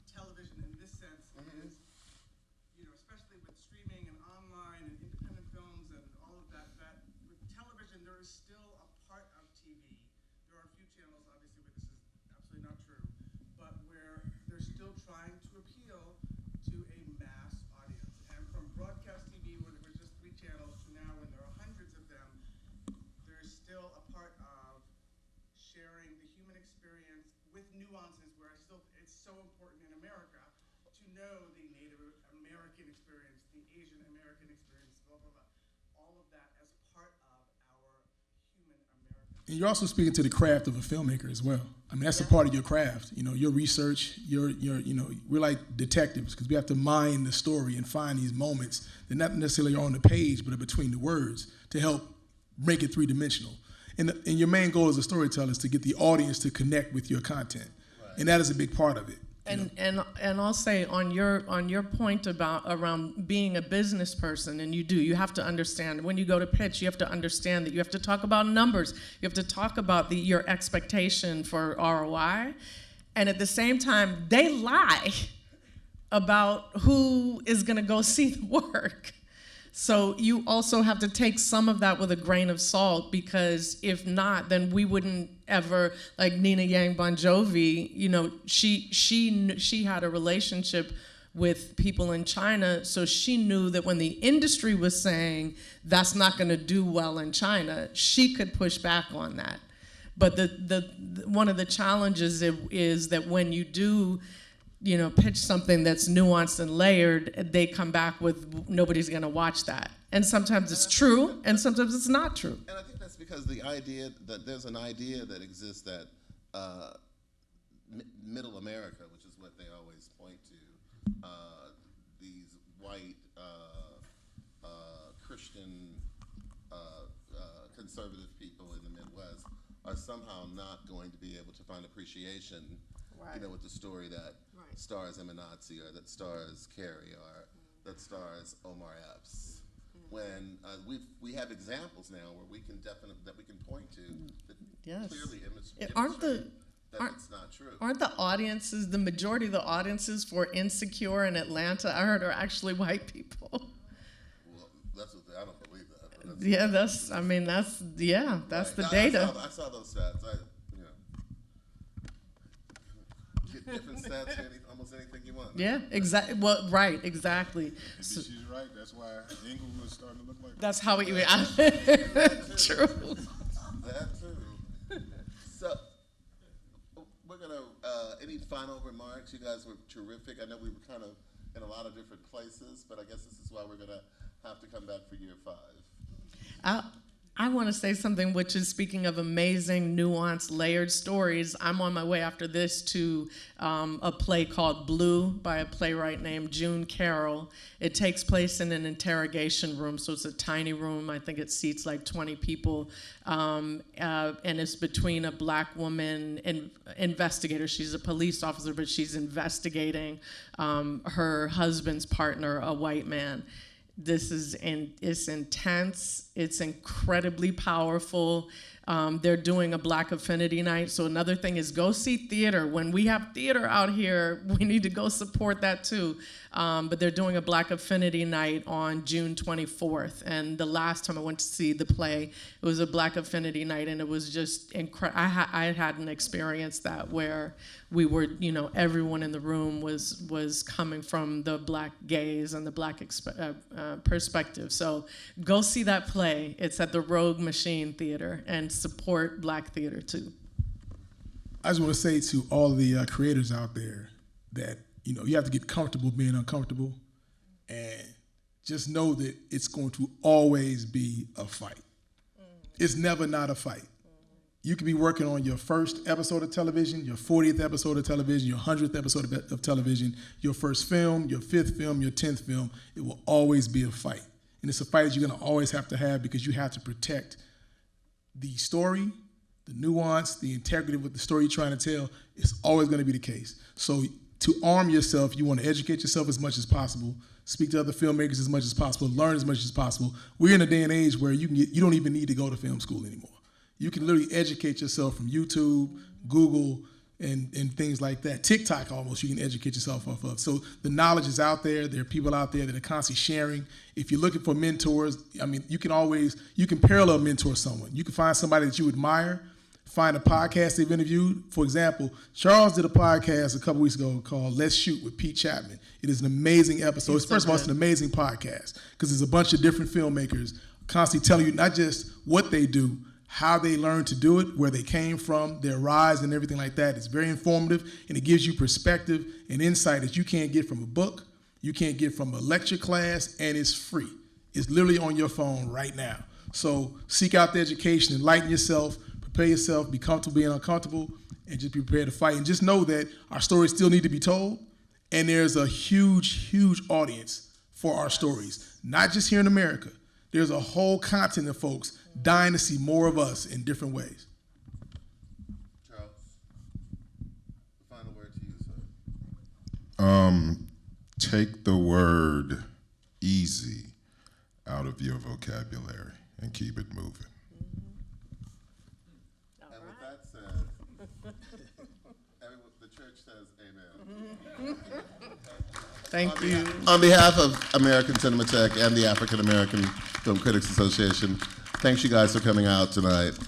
H: television in this sense is, especially with streaming and online and independent films and all of that, that with television there is still a part of TV channels, obviously, but this is absolutely not true, but where they're still trying to appeal to a mass audience. And from broadcast TV, when there were just 3 channels, to now when there are hundreds of them, there's still a part of sharing the human experience with nuances where it's so important in America to know the Native American experience, the Asian American experience, blah, blah, blah. All of that as part of our human American.
E: And you're also speaking to the craft of a filmmaker as well. I mean, that's a part of your craft. You know, your research, we're like detectives because we have to mine the story and find these moments that not necessarily are on the page, but are between the words to help make it 3-dimensional. And your main goal as a storyteller is to get the audience to connect with your content. Right. And that is a big part of it.
C: And I'll say on your point around being a business person, and you have to understand when you go to pitch, you have to understand that you have to talk about numbers, you have to talk about your expectation for ROI, and at the same time they lie about who is going to go see the work. So you also have to take some of that with a grain of salt, because if not, then we wouldn't ever, like Nina Yang Bon Jovi, you know, she had a relationship with people in China, so she knew that when the industry was saying that's not going to do well in China, she could push back on that. But the one of the challenges is that when you do, you know, pitch something that's nuanced and layered, they come back with nobody's going to watch that. And sometimes it's true, and sometimes it's not true.
B: And I think that's because the idea that there's an idea that exists that middle America, which is what they always point to, these white Christian conservative people in the Midwest are somehow not going to be able to find appreciation, you know, with the story that stars Eminazzi, or that stars Carrie, or that stars Omar Epps. When we have examples now where we can point to that clearly demonstrate that it's not true.
C: Aren't the audiences, the majority of the audiences for Insecure in Atlanta, I heard, are actually white people?
B: Well, I don't believe that.
C: That's the data.
B: I saw those stats. Get different stats for almost anything you want.
C: Yeah, exactly. Well, right, exactly.
D: Maybe she's right. That's why Inglewood is starting to look like
C: That's how we. True.
B: That too. So, we're gonna. Any final remarks? You guys were terrific. I know we were kind of in a lot of different places, but I guess this is why we're gonna have to come back for year 5.
C: I want to say something, which is, speaking of amazing, nuanced, layered stories, I'm on my way after this to a play called Blue by a playwright named June Carroll. It takes place in an interrogation room, so it's a tiny room. I think it seats like 20 people, and it's between a black woman and investigator. She's a police officer, but she's investigating her husband's partner, a white man. It's intense. It's incredibly powerful. They're doing a Black Affinity Night. So another thing is, go see theater. When we have theater out here, we need to go support that too. But they're doing a Black Affinity Night on June 24th. And the last time I went to see the play, it was a Black Affinity Night, and it was just incredible. I had an experience that where we were, you know, everyone in the room was coming from the Black gaze and the Black perspective. So go see that play. It's at the Rogue Machine Theater, and support Black theater too.
E: I just want to say to all the creators out there that, you know, you have to get comfortable being uncomfortable, and just know that it's going to always be a fight. It's never not a fight. You could be working on your first episode of television, your 40th episode of television, your 100th episode of television, your first film, your 5th film, your 10th film. It will always be a fight. And it's a fight that you're going to always have to have, because you have to protect the story, the nuance, the integrity of the story you're trying to tell. It's always going to be the case. So to arm yourself, you want to educate yourself as much as possible, speak to other filmmakers as much as possible, learn as much as possible. We're in a day and age where you don't even need to go to film school anymore. You can literally educate yourself from YouTube, Google, and things like that. TikTok, almost, you can educate yourself off of. So the knowledge is out there. There are people out there that are constantly sharing. If you're looking for mentors, I mean, you can parallel mentor someone. You can find somebody that you admire, find a podcast they've interviewed. For example, Charles did a podcast a couple weeks ago called Let's Shoot with Pete Chapman. It is an amazing episode. First of all, it's an amazing podcast because there's a bunch of different filmmakers constantly telling you not just what they do, how they learned to do it, where they came from, their rise and everything like that. It's very informative, and it gives you perspective and insight that you can't get from a book, you can't get from a lecture class, and it's free. It's literally on your phone right now. So seek out the education, enlighten yourself, prepare yourself, be comfortable being uncomfortable, and just be prepared to fight. And just know that our stories still need to be told, and there's a huge, huge audience for our stories, not just here in America. There's a whole continent of folks dying to see more of us in different ways.
B: Charles, the final word to you, sir.
D: Take the word easy out of your vocabulary and keep it moving.
B: And with that said, the church says amen.
C: Thank you.
B: On behalf of American Cinematheque and the African American Film Critics Association, thanks you guys for coming out tonight.